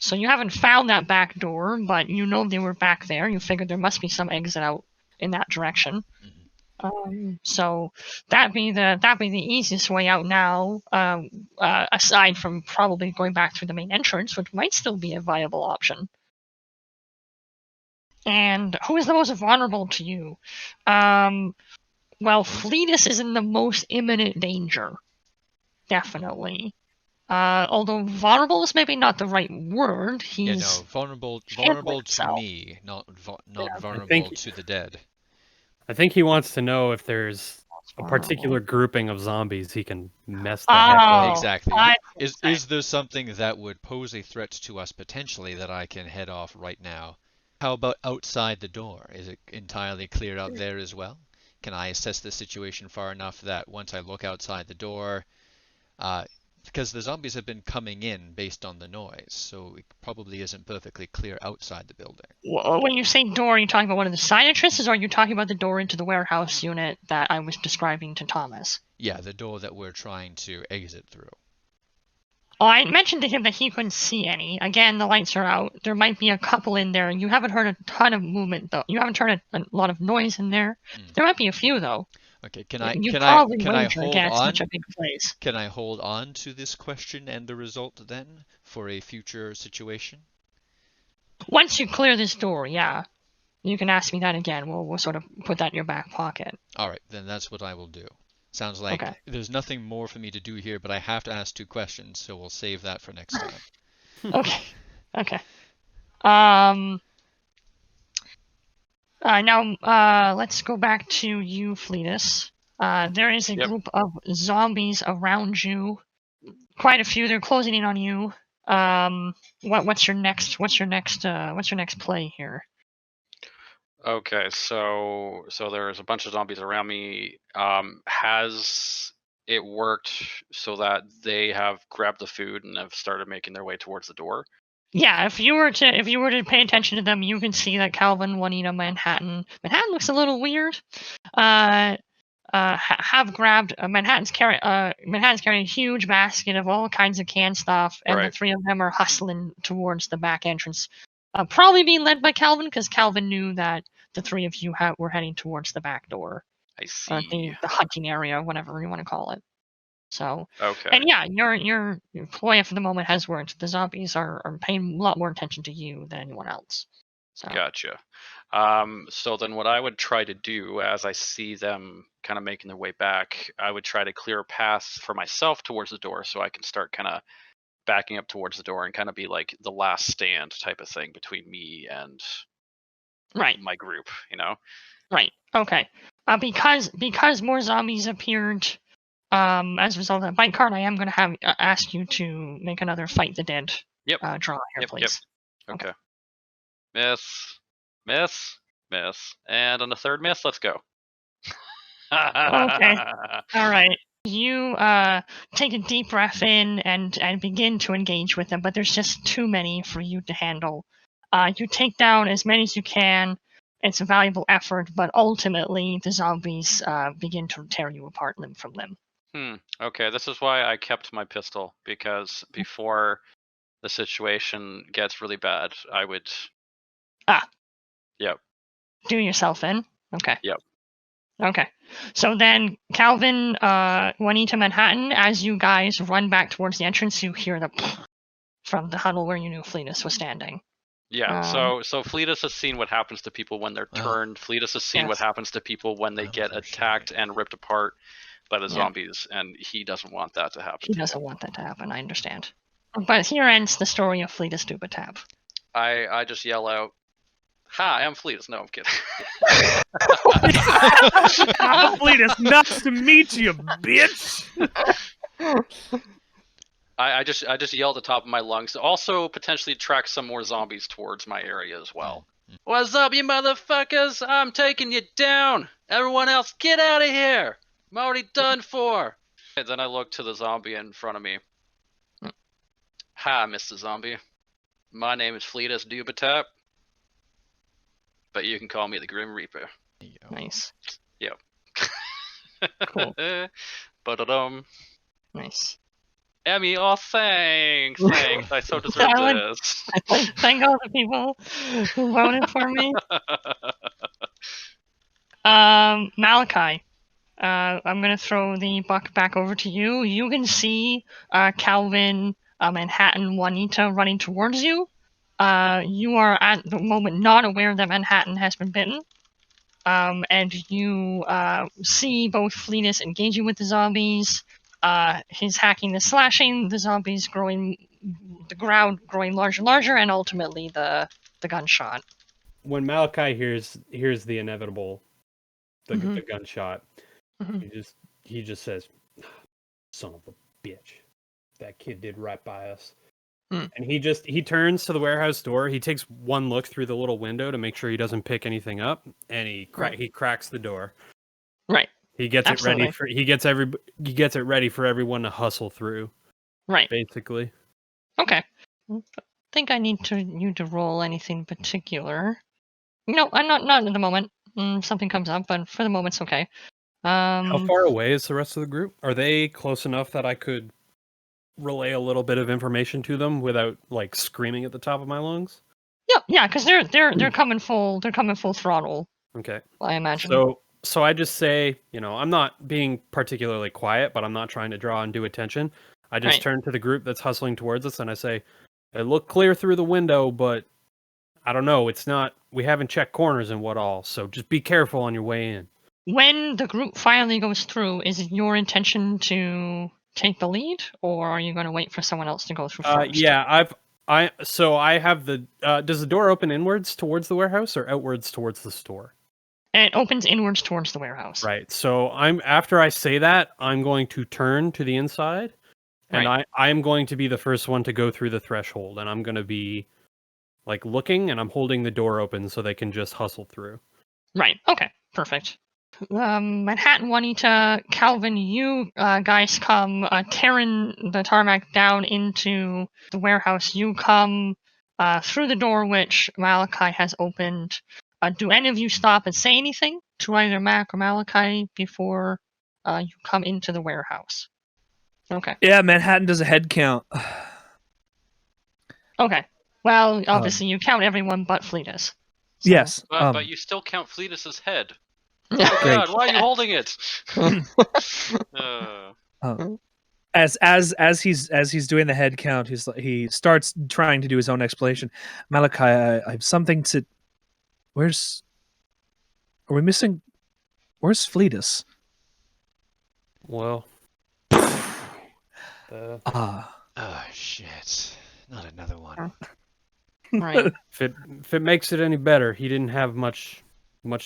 So you haven't found that back door, but you know they were back there. You figured there must be some exit out in that direction. Mm-hmm. So that'd be the easiest way out now, aside from probably going back through the main entrance, which might still be a viable option. And who is the most vulnerable to you? Well, Fleetus is in the most imminent danger, definitely. Although vulnerable is maybe not the right word. He's vulnerable to me, not vulnerable to the dead. I think he wants to know if there's a particular grouping of zombies he can mess the heck up. Exactly. Is there something that would pose a threat to us potentially that I can head off right now? How about outside the door? Is it entirely clear out there as well? Can I assess the situation far enough that once I look outside the door, because the zombies have been coming in based on the noise, so it probably isn't perfectly clear outside the building. When you say door, are you talking about one of the side entrances, or are you talking about the door into the warehouse unit that I was describing to Thomas? Yeah, the door that we're trying to exit through. I mentioned to him that he couldn't see any. Again, the lights are out. There might be a couple in there. You haven't heard a ton of movement, though. You haven't heard a lot of noise in there. There might be a few, though. Okay, can I hold on? Such a big place. Can I hold on to this question and the result then for a future situation? Once you clear this door, yeah. You can ask me that again. We'll sort of put that in your back pocket. All right, then that's what I will do. Sounds like there's nothing more for me to do here, but I have to ask 2 questions, so we'll save that for next time. Okay. Now, let's go back to you, Fleetus. There is a group of zombies around you. Quite a few. They're closing in on you. What's your next play here? Okay, so there's a bunch of zombies around me. Has it worked so that they have grabbed the food and have started making their way towards the door. Yeah, if you were to pay attention to them, you can see that Calvin, Juanita, Manhattan looks a little weird. Have grabbed Manhattan's carrying a huge basket of all kinds of canned stuff, and the three of them are hustling towards the back entrance. Probably being led by Calvin, because Calvin knew that the three of you were heading towards the back door. I see. The hunting area, whatever you want to call it. So, okay. And yeah, your ploy for the moment has worked. The zombies are paying a lot more attention to you than anyone else. So. Gotcha. So then what I would try to do as I see them kind of making their way back, I would try to clear a path for myself towards the door so I can start kind of backing up towards the door and kind of be like the last stand type of thing between me and my group, you know? Right. Okay. Because more zombies appeared as a result of that bite card, I am going to have ask you to make another fight the dead draw here, please. Yep. Okay. Miss. And on the third miss, let's go. Okay. All right. You take a deep breath in and begin to engage with them, but there's just too many for you to handle. You take down as many as you can. It's a valuable effort, but ultimately the zombies begin to tear you apart limb from limb. Okay, this is why I kept my pistol, because before the situation gets really bad, I would... Yep. Do yourself in? Okay. Yep. Okay. So then, Calvin, Juanita, Manhattan, as you guys run back towards the entrance, you hear the from the huddle where you knew Fleetus was standing. Yeah, so Fleetus has seen what happens to people when they're turned. Fleetus has seen what happens to people when they get attacked and ripped apart by the zombies, and he doesn't want that to happen. He doesn't want that to happen, I understand. But here ends the story of Fleetus Dubatab. I just yell out, "Hi, I'm Fleetus." No, I'm kidding. I'm Fleetus. Nice to meet you, bitch. I just yell at the top of my lungs. Also, potentially attract some more zombies towards my area as well. What's up, you motherfuckers? I'm taking you down. Everyone else, get out of here. I'm already done for. And then I look to the zombie in front of me. Hi, Mr. Zombie. My name is Fleetus Dubatap. But you can call me the Grim Reaper. Nice. Yep. Cool. Nice. Nice. Thanks. I so deserve this. Thank all the people who voted for me. Malachi, I'm going to throw the buck back over to you. You can see Calvin, Manhattan, Juanita running towards you. You are at the moment not aware that Manhattan has been bitten. And you see both Fleetus engaging with the zombies, his hacking, the slashing, the zombies growing, the ground growing larger and larger, and ultimately the gunshot. When Malachi hears the inevitable, the gunshot, he just says, "Son of a bitch, that kid did right by us." And he turns to the warehouse door. He takes one look through the little window to make sure he doesn't pick anything up, and he cracks the door. Right. He gets it ready for he gets it ready for everyone to hustle through. Right. Basically. Okay. I think I need you to roll anything particular. No, I'm not at the moment. Something comes up, but for the moment it's okay. How far away is the rest of the group? Are they close enough that I could relay a little bit of information to them without like screaming at the top of my lungs? Yeah, because they're coming full throttle. Okay. I imagine. So I just say, I'm not being particularly quiet, but I'm not trying to draw undue attention. I just turn to the group that's hustling towards us and I say, "It looked clear through the window, but I don't know. It's not. We haven't checked corners and what all. So just be careful on your way in." When the group finally goes through, is it your intention to take the lead, or are you going to wait for someone else to go through first? Yeah, I have the. Does the door open inwards towards the warehouse or outwards towards the store? It opens inwards towards the warehouse. Right. So after I say that, I'm going to turn to the inside, and I am going to be the first one to go through the threshold, and I'm going to be like looking, and I'm holding the door open so they can just hustle through. Right. Okay. Perfect. Manhattan, Juanita, Calvin, you guys come tearing the tarmac down into the warehouse. You come through the door which Malachi has opened. Do any of you stop and say anything to either Mac or Malachi before you come into the warehouse? Okay. Yeah, Manhattan does a head count. Okay. Well, obviously you count everyone but Fleetus. So. Yes. But you still count Fleetus's head. Yeah. Oh God! Why are you holding it? As he's doing the head count, he starts trying to do his own explanation. Malachi, I have something to. Are we missing? Where's Fleetus? Well. Oh shit! Not another one. Right. If it makes it any better, he didn't have much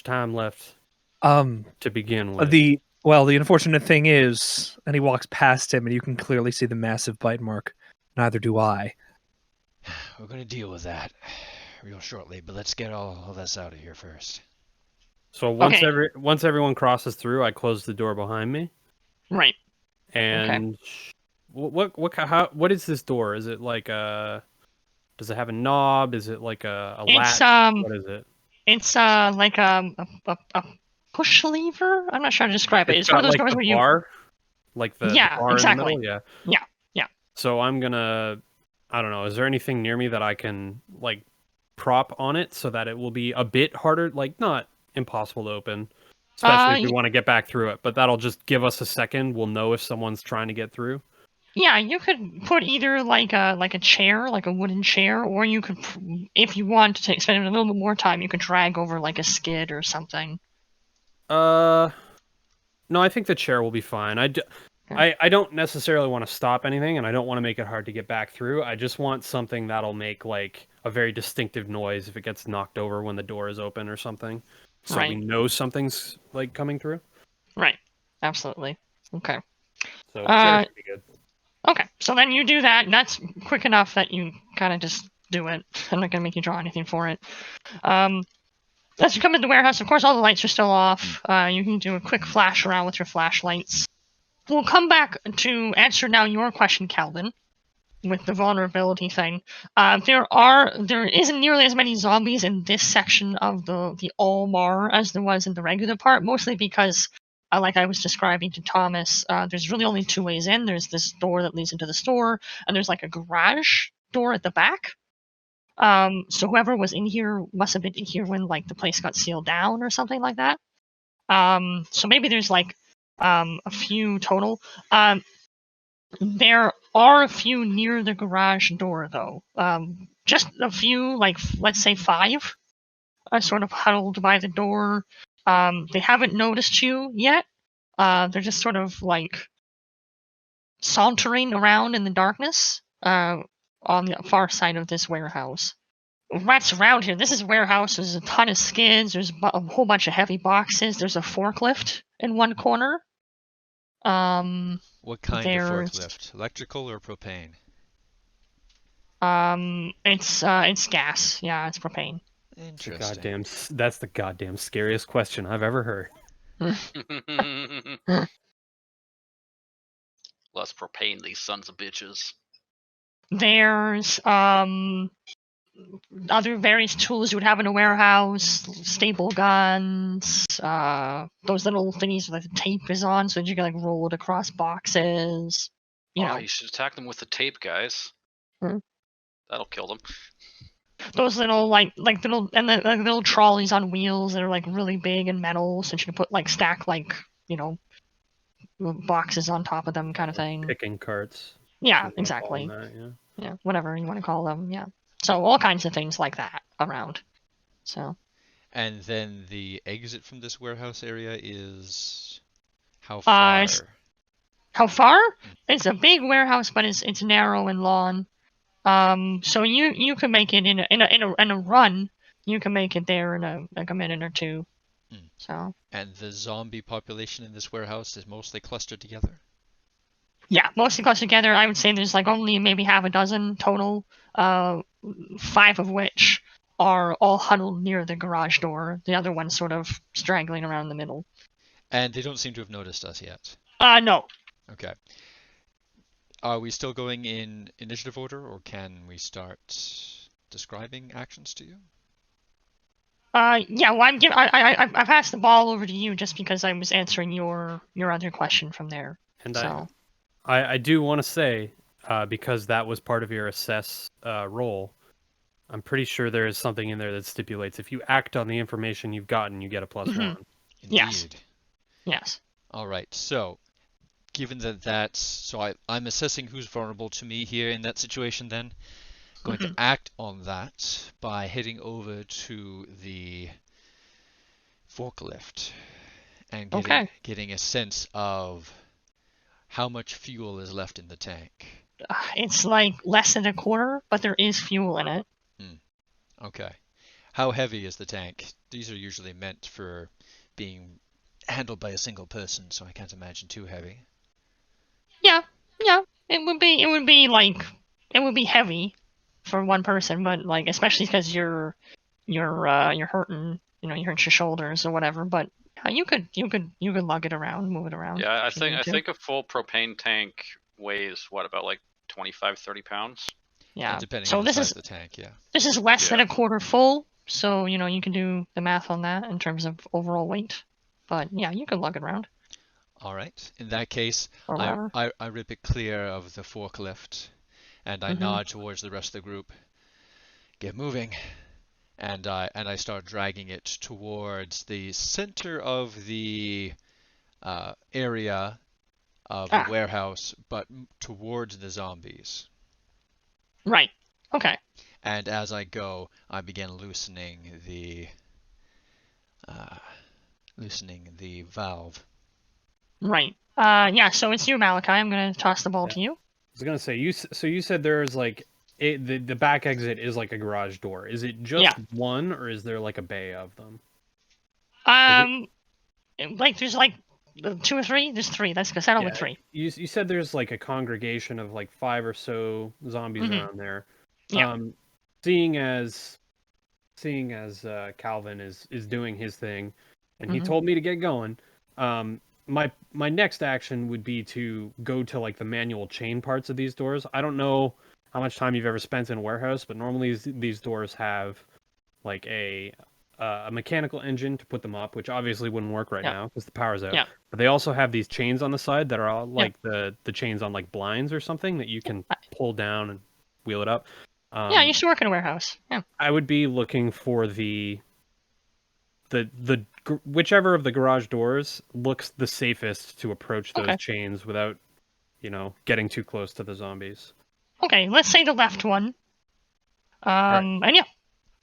time left. To begin with. The unfortunate thing is, and he walks past him, and you can clearly see the massive bite mark. Neither do I. We're going to deal with that real shortly, but let's get all of this out of here first. So once everyone crosses through, I close the door behind me. Right. And what is this door? Is it like does it have a knob? Is it like a latch? What is it? It's like a push lever. I'm not sure how to describe it. It's one of those doors where you bar, like the bar exactly. in the middle. Yeah. So I'm gonna, I don't know. Is there anything near me that I can like prop on it so that it will be a bit harder, like not impossible to open, especially if we want to get back through it. But that'll just give us a second. We'll know if someone's trying to get through. Yeah, you could put either like a chair, like a wooden chair, or you could, if you want to spend a little bit more time, you could drag over like a skid or something. No, I think the chair will be fine. I don't necessarily want to stop anything, and I don't want to make it hard to get back through. I just want something that'll make like a very distinctive noise if it gets knocked over when the door is open or something, so we know something's like coming through. Right. Absolutely. Okay. So chair should be good. Okay, so then you do that, and that's quick enough that you kind of just do it. I'm not going to make you draw anything for it. As you come into the warehouse, of course, all the lights are still off. You can do a quick flash around with your flashlights. We'll come back to answer now your question, Calvin, with the vulnerability thing. There isn't nearly as many zombies in this section of the Almar as there was in the regular part, mostly because like I was describing to Thomas, there's really only two ways in. There's this door that leads into the store, and there's like a garage door at the back. So whoever was in here must have been in here when like the place got sealed down or something like that. So maybe there's like a few total. There are a few near the garage door though. Just a few, like let's say 5, are sort of huddled by the door. They haven't noticed you yet. They're just sort of like sauntering around in the darkness on the far side of this warehouse. Rats around here. This is a warehouse. There's a ton of skids. There's a whole bunch of heavy boxes. There's a forklift in one corner. What kind of forklift? Electrical or propane? It's gas. Yeah, it's propane. Interesting. That's the goddamn scariest question I've ever heard. Less propane, these sons of bitches. There's other various tools you would have in a warehouse, staple guns, those little thingies that the tape is on, so that you can like roll it across boxes. You should attack them with the tape, guys. That'll kill them. Those little little trolleys on wheels that are like really big and metal, so you can put like stack like boxes on top of them, kind of thing. Picking carts. Yeah, exactly. That, yeah, whatever you want to call them. Yeah. So all kinds of things like that around. So. And then the exit from this warehouse area is how far? How far? It's a big warehouse, but it's narrow and long. So you can make it in a run. You can make it there in a minute or two. So. And the zombie population in this warehouse is mostly clustered together? Yeah, mostly clustered together. I would say there's like only maybe half a dozen total. 5 of which are all huddled near the garage door. The other one's sort of straggling around the middle. And they don't seem to have noticed us yet. No. Okay. Are we still going in initiative order, or can we start describing actions to you? Yeah. Well, I passed the ball over to you just because I was answering your other question from there. And so. I do want to say, because that was part of your assess role, I'm pretty sure there is something in there that stipulates if you act on the information you've gotten, you get a +1. Indeed. Yes. All right. So, given that so I'm assessing who's vulnerable to me here in that situation. Then, going to act on that by heading over to the forklift and getting a sense of how much fuel is left in the tank. It's like less than a quarter, but there is fuel in it. Okay. How heavy is the tank? These are usually meant for being handled by a single person, so I can't imagine too heavy. Yeah. It would be heavy for one person, but like especially because you're hurting, you hurt your shoulders or whatever. But you could lug it around, move it around. Yeah, I think a full propane tank weighs what, about like 25-30 pounds. Yeah. Depending on the size of the tank, yeah. This is less than a quarter full, so you can do the math on that in terms of overall weight. But yeah, you can lug it around. All right. In that case, I rip it clear of the forklift, and I nod towards the rest of the group. Get moving, and I start dragging it towards the center of the area of the warehouse, but towards the zombies. Right. Okay. And as I go, I begin loosening the valve. Right. Yeah. So it's you, Malachi. I'm gonna toss the ball to you. I was gonna say you said there's like the back exit is like a garage door. Is it just one, or is there like a bay of them? Like there's like 2 or 3. There's 3. That's gonna settle with 3. You said there's like a congregation of like 5 or so zombies around there. Yeah. Seeing as Calvin is doing his thing, and he told me to get going. My next action would be to go to like the manual chain parts of these doors. I don't know how much time you've ever spent in a warehouse, but normally these doors have like a mechanical engine to put them up, which obviously wouldn't work right now because the power's out. Yeah. But they also have these chains on the side that are all like the chains on like blinds or something that you can pull down and wheel it up. Yeah, you used to work in a warehouse. Yeah. I would be looking for the whichever of the garage doors looks the safest to approach those chains without, getting too close to the zombies. Okay, let's say the left one. And yeah,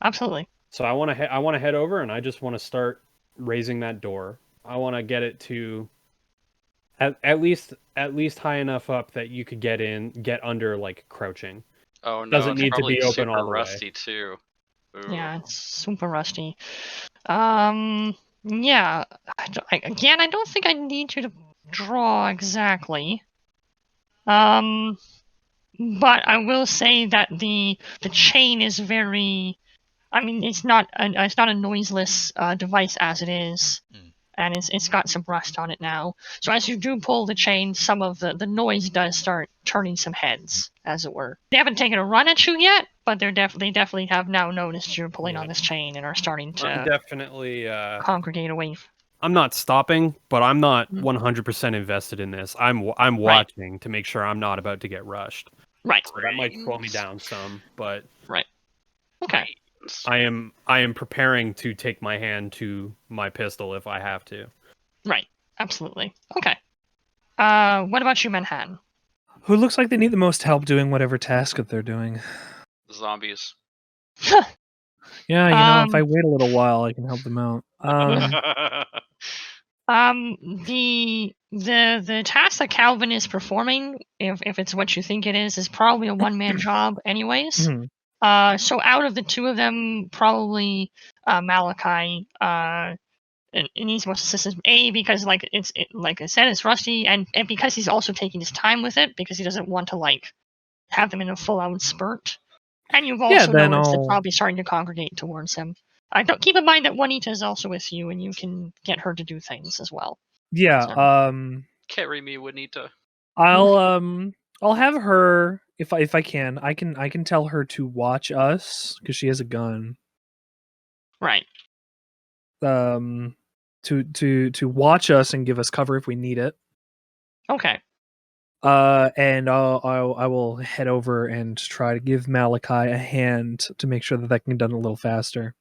absolutely. So I want to head over, and I just want to start raising that door. I want to get it to at least high enough up that you could get under like crouching. Oh no, doesn't need to be open all the way. Rusty too. Ooh. Yeah, it's super rusty. Yeah. I don't think I need you to draw exactly. But I will say that the chain is very. I mean, it's not a noiseless device as it is, and it's got some rust on it now. So as you do pull the chain, some of the noise does start turning some heads, as it were. They haven't taken a run at you yet, but they definitely have now noticed you're pulling on this chain and are starting to definitely congregate away. I'm not stopping, but I'm not 100% invested in this. I'm watching to make sure I'm not about to get rushed. Right. So that might slow me down some, but Okay. I am preparing to take my hand to my pistol if I have to. Right. Absolutely. Okay. What about you, Manhattan? Who looks like they need the most help doing whatever task that they're doing? Zombies. Yeah, if I wait a little while, I can help them out. The task that Calvin is performing, if it's what you think it is probably a one-man job anyways. So out of the two of them, probably Malachi needs most assistance. Because like I said, it's rusty, and because he's also taking his time with it because he doesn't want to like have them in a full-out spurt. And you've also noticed they're probably starting to congregate towards him. Keep in mind that Juanita is also with you, and you can get her to do things as well. Yeah. So. Carry me, Juanita. I'll have her if I can. I can tell her to watch us because she has a gun. Right. To watch us and give us cover if we need it. Okay. And I will head over and try to give Malachi a hand to make sure that can be done a little faster.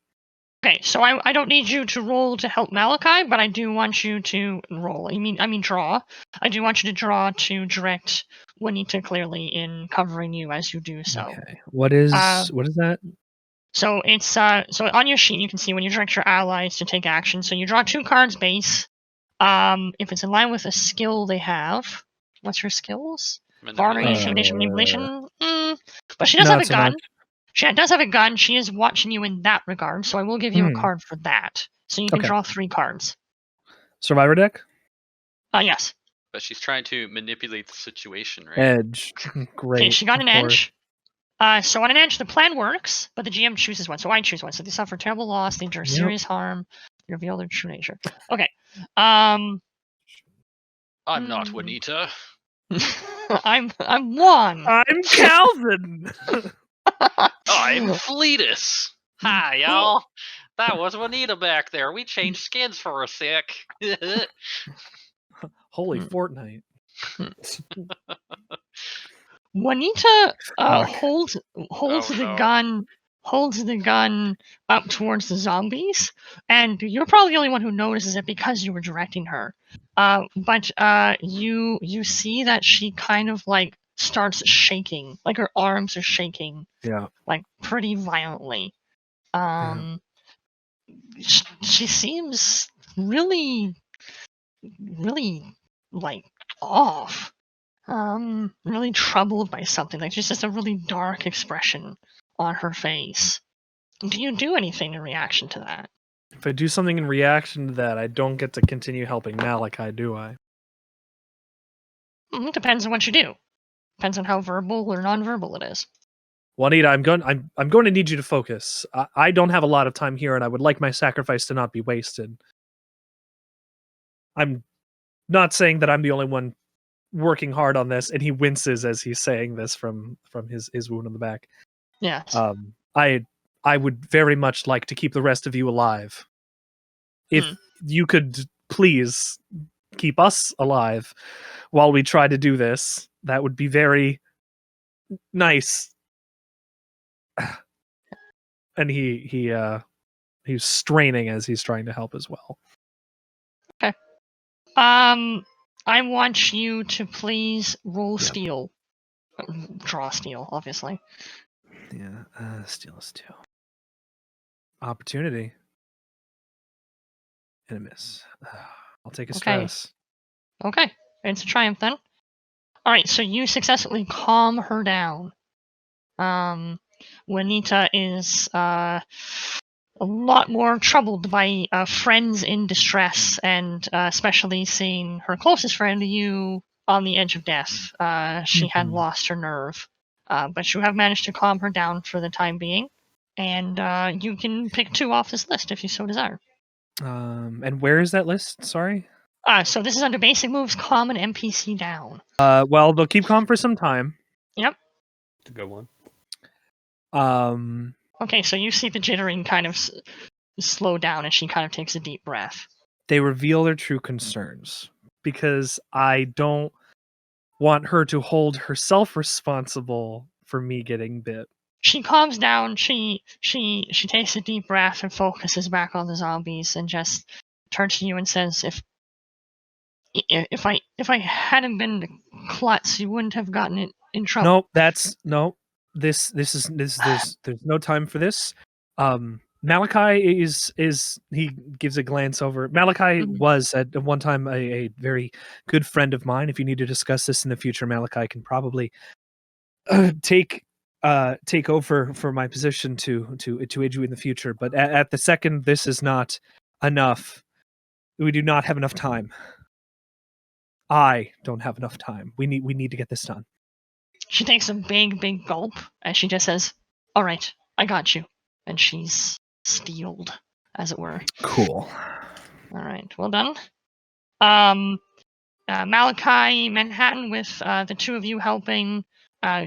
Okay, so I don't need you to roll to help Malachi, but I do want you to roll. I mean draw. I do want you to draw to direct Juanita clearly in covering you as you do so. Okay. What is that? So it's so on your sheet you can see when you direct your allies to take action. So you draw 2 cards base. If it's in line with a skill they have, what's her skills? Bartering, intimidation, manipulation. But she does have a gun. She does have a gun. She is watching you in that regard, so I will give you a card for that. So you can draw 3 cards. Survivor deck? Yes. But she's trying to manipulate the situation, right? Edge. Great. Okay, she got an edge. So on an edge, the plan works, but the GM chooses one. So I choose one. So they suffer terrible loss, they endure serious harm, they reveal their true nature. Okay. I'm not Juanita. I'm Juan. I'm Calvin. I'm Fleetus. Hi, y'all. That was Juanita back there. We changed skins for a sec. Holy Fortnite. Juanita holds the gun up towards the zombies, and you're probably the only one who notices it because you were directing her. But you see that she kind of like starts shaking, like her arms are shaking. Yeah. Like pretty violently. She seems really like off. Really troubled by something. Like just a really dark expression on her face. Do you do anything in reaction to that? If I do something in reaction to that, I don't get to continue helping Malachi, do I? It depends on what you do. Depends on how verbal or nonverbal it is. Juanita, I'm going to need you to focus. I don't have a lot of time here, and I would like my sacrifice to not be wasted. I'm not saying that I'm the only one working hard on this, and he winces as he's saying this from his wound on the back. Yes. I would very much like to keep the rest of you alive. If you could please keep us alive while we try to do this, that would be very nice. And he's straining as he's trying to help as well. Okay. I want you to please roll steel. Draw steel, obviously. Yeah, steel is 2. Opportunity. And a miss. I'll take a stress. Okay. It's a triumph then. Alright, so you successfully calm her down. Juanita is a lot more troubled by friends in distress, and especially seeing her closest friend, you, on the edge of death. She had lost her nerve. But you have managed to calm her down for the time being, and you can pick 2 off this list if you so desire. And where is that list? Sorry? So this is under basic moves, calm an NPC down. Well, they'll keep calm for some time. Yep. It's a good one. Okay, so you see the jittering kind of slow down, and she kind of takes a deep breath. They reveal their true concerns, because I don't want her to hold herself responsible for me getting bit. She calms down, she takes a deep breath and focuses back on the zombies and just turns to you and says, if I hadn't been the klutz, you wouldn't have gotten it in trouble. No, there's no time for this. Malachi is he gives a glance over. Malachi was at one time a very good friend of mine. If you need to discuss this in the future, Malachi can probably take over for my position to aid you in the future. But at the second, this is not enough. We do not have enough time. I don't have enough time. We need to get this done. She takes a big gulp and she just says, "All right, I got you." And she's steeled, as it were. Cool. All right, well done. Malachi, Manhattan, with the two of you helping,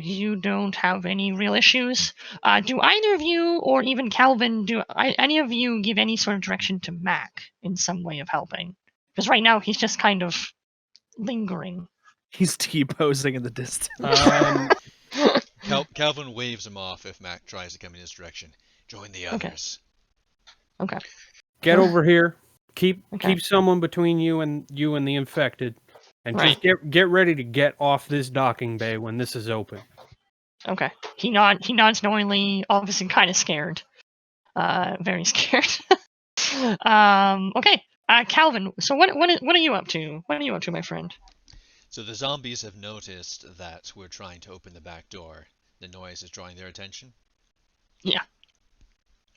you don't have any real issues. Do either of you, or even Calvin, any of you give any sort of direction to Mac in some way of helping? Because right now he's just kind of lingering. He's T-posing in the distance. Calvin waves him off if Mac tries to come in his direction. Join the others. Okay. Get over here. Keep someone between you and the infected. And just get ready to get off this docking bay when this is open. Okay. He nods knowingly, obviously kind of scared. Very scared. Okay. Calvin, so what are you up to? What are you up to, my friend? So the zombies have noticed that we're trying to open the back door. The noise is drawing their attention? Yeah.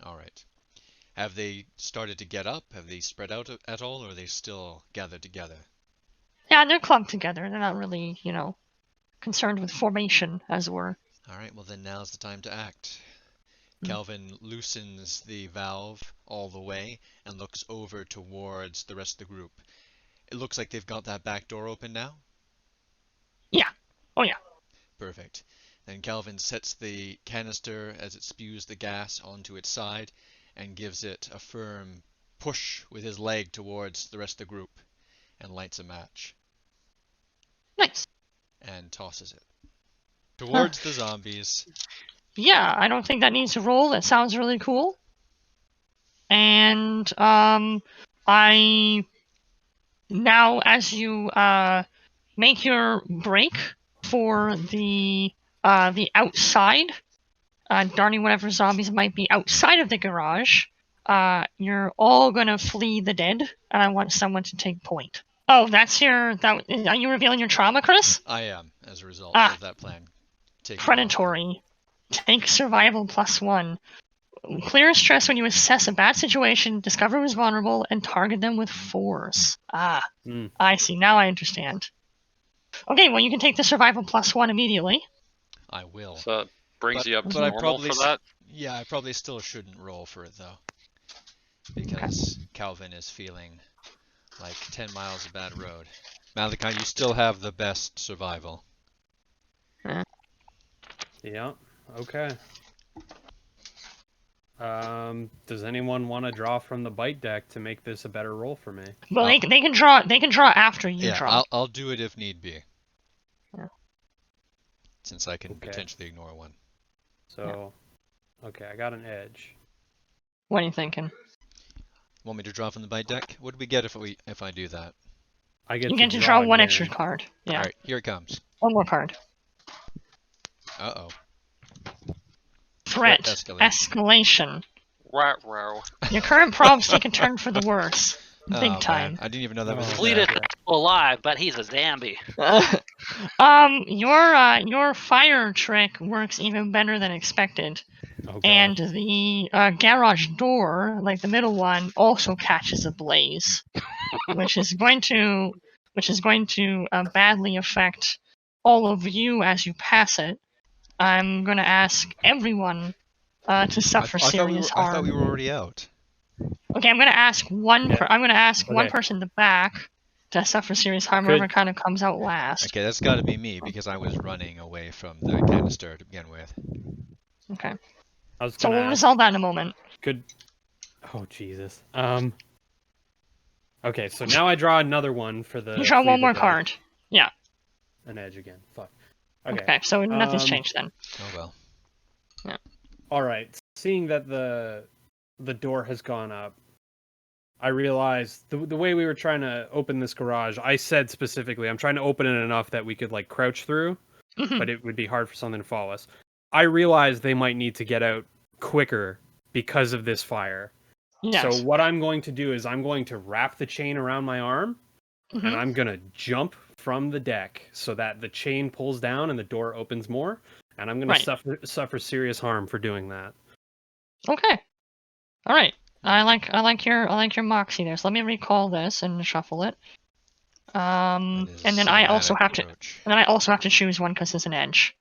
All right. Have they started to get up? Have they spread out at all, or are they still gathered together? Yeah, they're clumped together. They're not really, concerned with formation, as it were. All right, well then now's the time to act. Calvin loosens the valve all the way and looks over towards the rest of the group. It looks like they've got that back door open now? Yeah. Oh, yeah. Perfect. Then Calvin sets the canister as it spews the gas onto its side and gives it a firm push with his leg towards the rest of the group and lights a match. Nice. And tosses it towards the zombies. Yeah, I don't think that needs a roll. That sounds really cool. And now as you make your break for the outside, darning whatever zombies might be outside of the garage, you're all gonna flee the dead, and I want someone to take point. Oh, are you revealing your trauma, Chris? I am, as a result of that plan. Predatory. Take survival +1. Clear stress when you assess a bad situation, discover who's vulnerable, and target them with force. I see. Now I understand. Okay, well, you can take the survival +1 immediately. I will. So it brings you up to normal for that? Yeah, I probably still shouldn't roll for it, though. Because Calvin is feeling like 10 miles of bad road. Malachi, you still have the best survival. Yeah, okay. Does anyone want to draw from the bite deck to make this a better roll for me? Well, they can draw after you draw. Yeah, I'll do it if need be. Yeah. Since I can potentially ignore one. So, okay, I got an edge. What are you thinking? Want me to draw from the bite deck? What do we get if I do that? You get to draw one extra card. Yeah. All right, here it comes. One more card. Uh-oh. Threat escalation. Wow. Your current problems take a turn for the worse. Big time. Man. I didn't even know that was Fleet alive, but he's a zombie. Your fire trick works even better than expected. And the garage door, like the middle one, also catches ablaze, which is going to badly affect all of you as you pass it. I'm going to ask everyone to suffer serious harm. I thought we were already out. Okay, I'm going to ask one person in the back to suffer serious harm. Whoever kind of comes out last. Okay, that's got to be me because I was running away from the canister to begin with. Okay. So we'll resolve that in a moment. Good. Oh Jesus. Okay, so now I draw another one for the. You draw one more card. Yeah. An edge again. Fuck. Okay, so nothing's changed then. Oh well. Yeah. All right. Seeing that the door has gone up, I realized the way we were trying to open this garage. I said specifically, I'm trying to open it enough that we could like crouch through, but it would be hard for something to follow us. I realized they might need to get out quicker because of this fire. Yes. So what I'm going to do is I'm going to wrap the chain around my arm, and I'm going to jump from the deck so that the chain pulls down and the door opens more, and I'm going to suffer serious harm for doing that. Okay. All right. I like your moxie there. So let me recall this and shuffle it. And then I also have to choose one because it's an edge.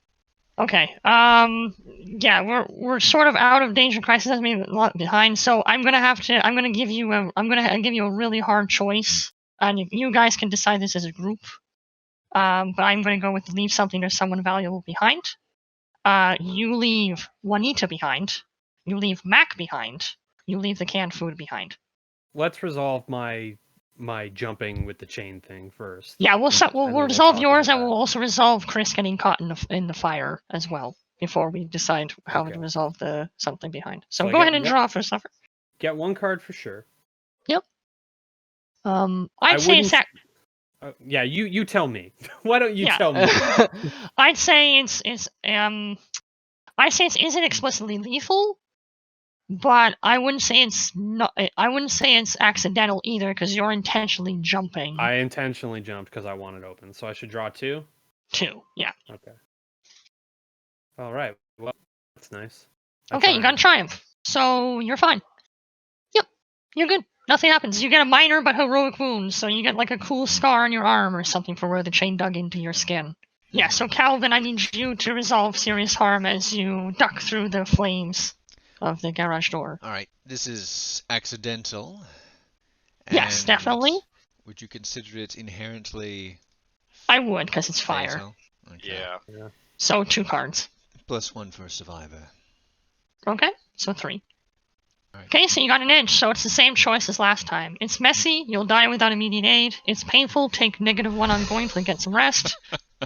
Okay. Yeah, we're sort of out of danger crisis. That's maybe a lot behind. So I'm gonna give you a really hard choice. and you guys can decide this as a group. But I'm going to go with leave something or someone valuable behind. You leave Juanita behind. You leave Mac behind. You leave the canned food behind. Let's resolve my jumping with the chain thing first. Yeah, we'll resolve yours, and we'll also resolve Chris getting caught in the fire as well before we decide how to resolve the something behind. So go ahead and draw for Suffer. Get one card for sure. Yep. I'd say it's yeah, you tell me. Why don't you tell me? I'd say it's isn't explicitly lethal, but I wouldn't say it's not. I wouldn't say it's accidental either, because you're intentionally jumping. I intentionally jumped because I want it open, so I should draw 2. 2, yeah. Okay. All right. Well, that's nice. Okay, you got a triumph, so you're fine. Yep, you're good. Nothing happens. You get a minor but heroic wound, so you get like a cool scar on your arm or something for where the chain dug into your skin. Yeah, so Calvin, I need you to resolve serious harm as you duck through the flames of the garage door. Alright, this is accidental. Yes, definitely. Would you consider it inherently... I would, because it's fire. Okay. Yeah. So 2 cards. +1 for a survivor. Okay, so 3. Right. Okay, so you got an edge, so it's the same choice as last time. It's messy, you'll die without immediate aid. It's painful, take -1 ongoing to get some rest.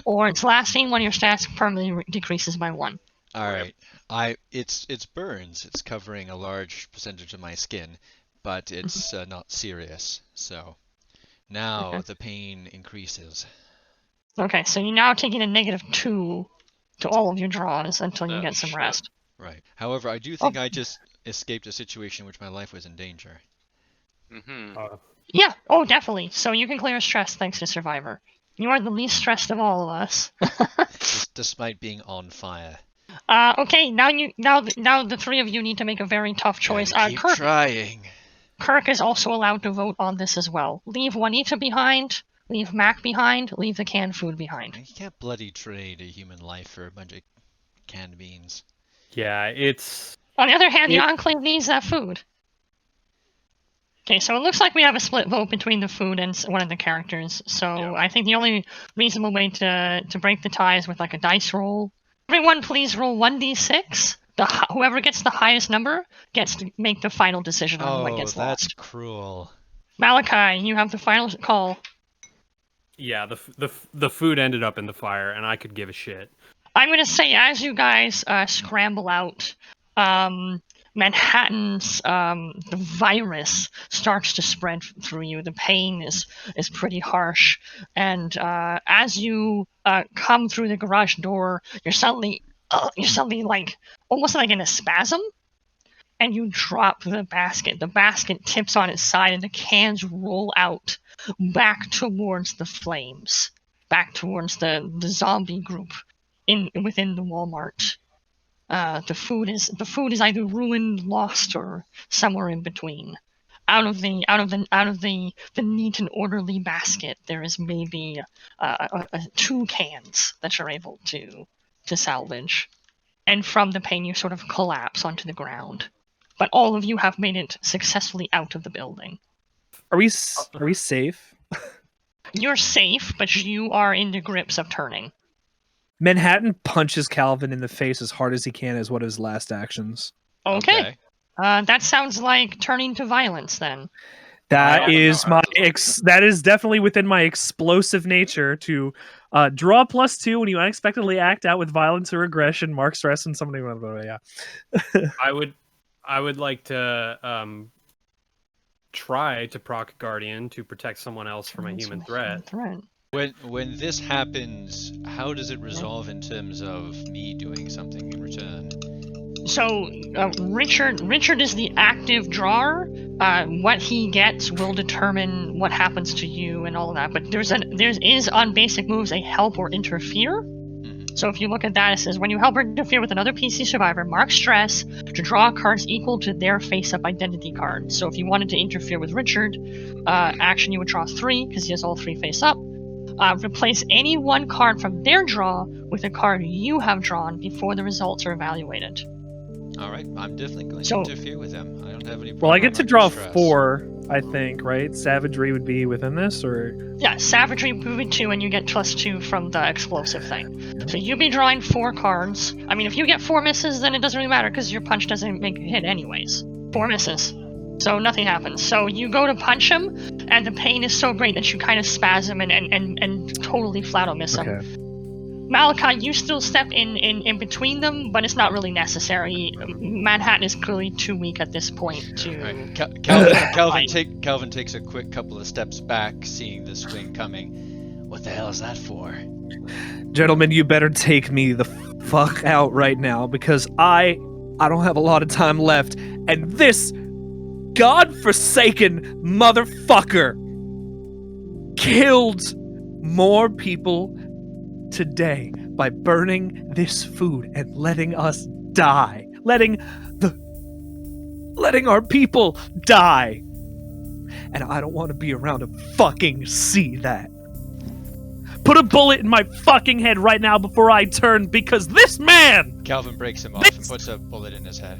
Or it's lasting, when your stats permanently decreases by 1. Alright. It's burns. It's covering a large percentage of my skin, but it's not serious. So now the pain increases. Okay, so you're now taking a -2 to all of your draws until you get some rest. Right. However, I do think I just escaped a situation in which my life was in danger. Yeah, definitely. So you can clear stress thanks to Survivor. You are the least stressed of all of us. Despite being on fire. Okay, now the 3 of you need to make a very tough choice. Keep trying. Kirk is also allowed to vote on this as well. Leave Juanita behind, leave Mac behind, leave the canned food behind. You can't bloody trade a human life for a bunch of canned beans. Yeah, it's... On the other hand, the Enclave needs that food. Okay, so it looks like we have a split vote between the food and one of the characters. So I think the only reasonable way to break the tie is with like a dice roll. Everyone please roll 1d6. Whoever gets the highest number gets to make the final decision on what gets lost. That's cruel. Malachi, you have the final call. Yeah, the food ended up in the fire, and I could give a shit. I'm going to say, as you guys scramble out, Manhattan's the virus starts to spread through you. The pain is pretty harsh, and as you come through the garage door, you're suddenly like almost like in a spasm, and you drop the basket. The basket tips on its side, and the cans roll out back towards the flames, back towards the zombie group within the Walmart. The food is either ruined, lost, or somewhere in between. Out of the neat and orderly basket, there is maybe 2 cans that you're able to salvage, and from the pain you sort of collapse onto the ground. But all of you have made it successfully out of the building. Are we safe? You're safe, but you are in the grips of turning. Manhattan punches Calvin in the face as hard as he can as one of his last actions. Okay. That sounds like turning to violence then. That is that is definitely within my explosive nature to draw +2 when you unexpectedly act out with violence or aggression, mark stress, and something. Yeah. I would like to try to proc Guardian to protect someone else from a human threat. When this happens, how does it resolve in terms of me doing something in return? So Richard is the active drawer. What he gets will determine what happens to you and all of that. But there is on basic moves a help or interfere. So if you look at that, it says when you help or interfere with another PC survivor, mark stress to draw cards equal to their face-up identity card. So if you wanted to interfere with Richard, action you would draw 3 because he has all 3 face-up. Replace any 1 card from their draw with a card you have drawn before the results are evaluated. Alright, I'm definitely going to interfere with them. I don't have any problem. Well, I get to draw 4, I think, right? Savagery would be within this, or? Yeah, savagery moving 2, and you get +2 from the explosive thing. So you'll be drawing 4 cards. I mean, if you get 4 misses, then it doesn't really matter, because your punch doesn't make a hit anyways. 4 misses. So nothing happens. So you go to punch him, and the pain is so great that you kind of spasm and totally flat out miss him. Malachi, you still step in between them, but it's not really necessary. Manhattan is clearly too weak at this point to... Right. Calvin takes a quick couple of steps back, seeing the swing coming. What the hell is that for? Gentlemen, you better take me the fuck out right now, because I don't have a lot of time left, and this godforsaken motherfucker killed more people today by burning this food and letting us die. Letting our people die. And I don't want to be around to fucking see that. Put a bullet in my fucking head right now before I turn, because this man... Calvin breaks him off and puts a bullet in his head.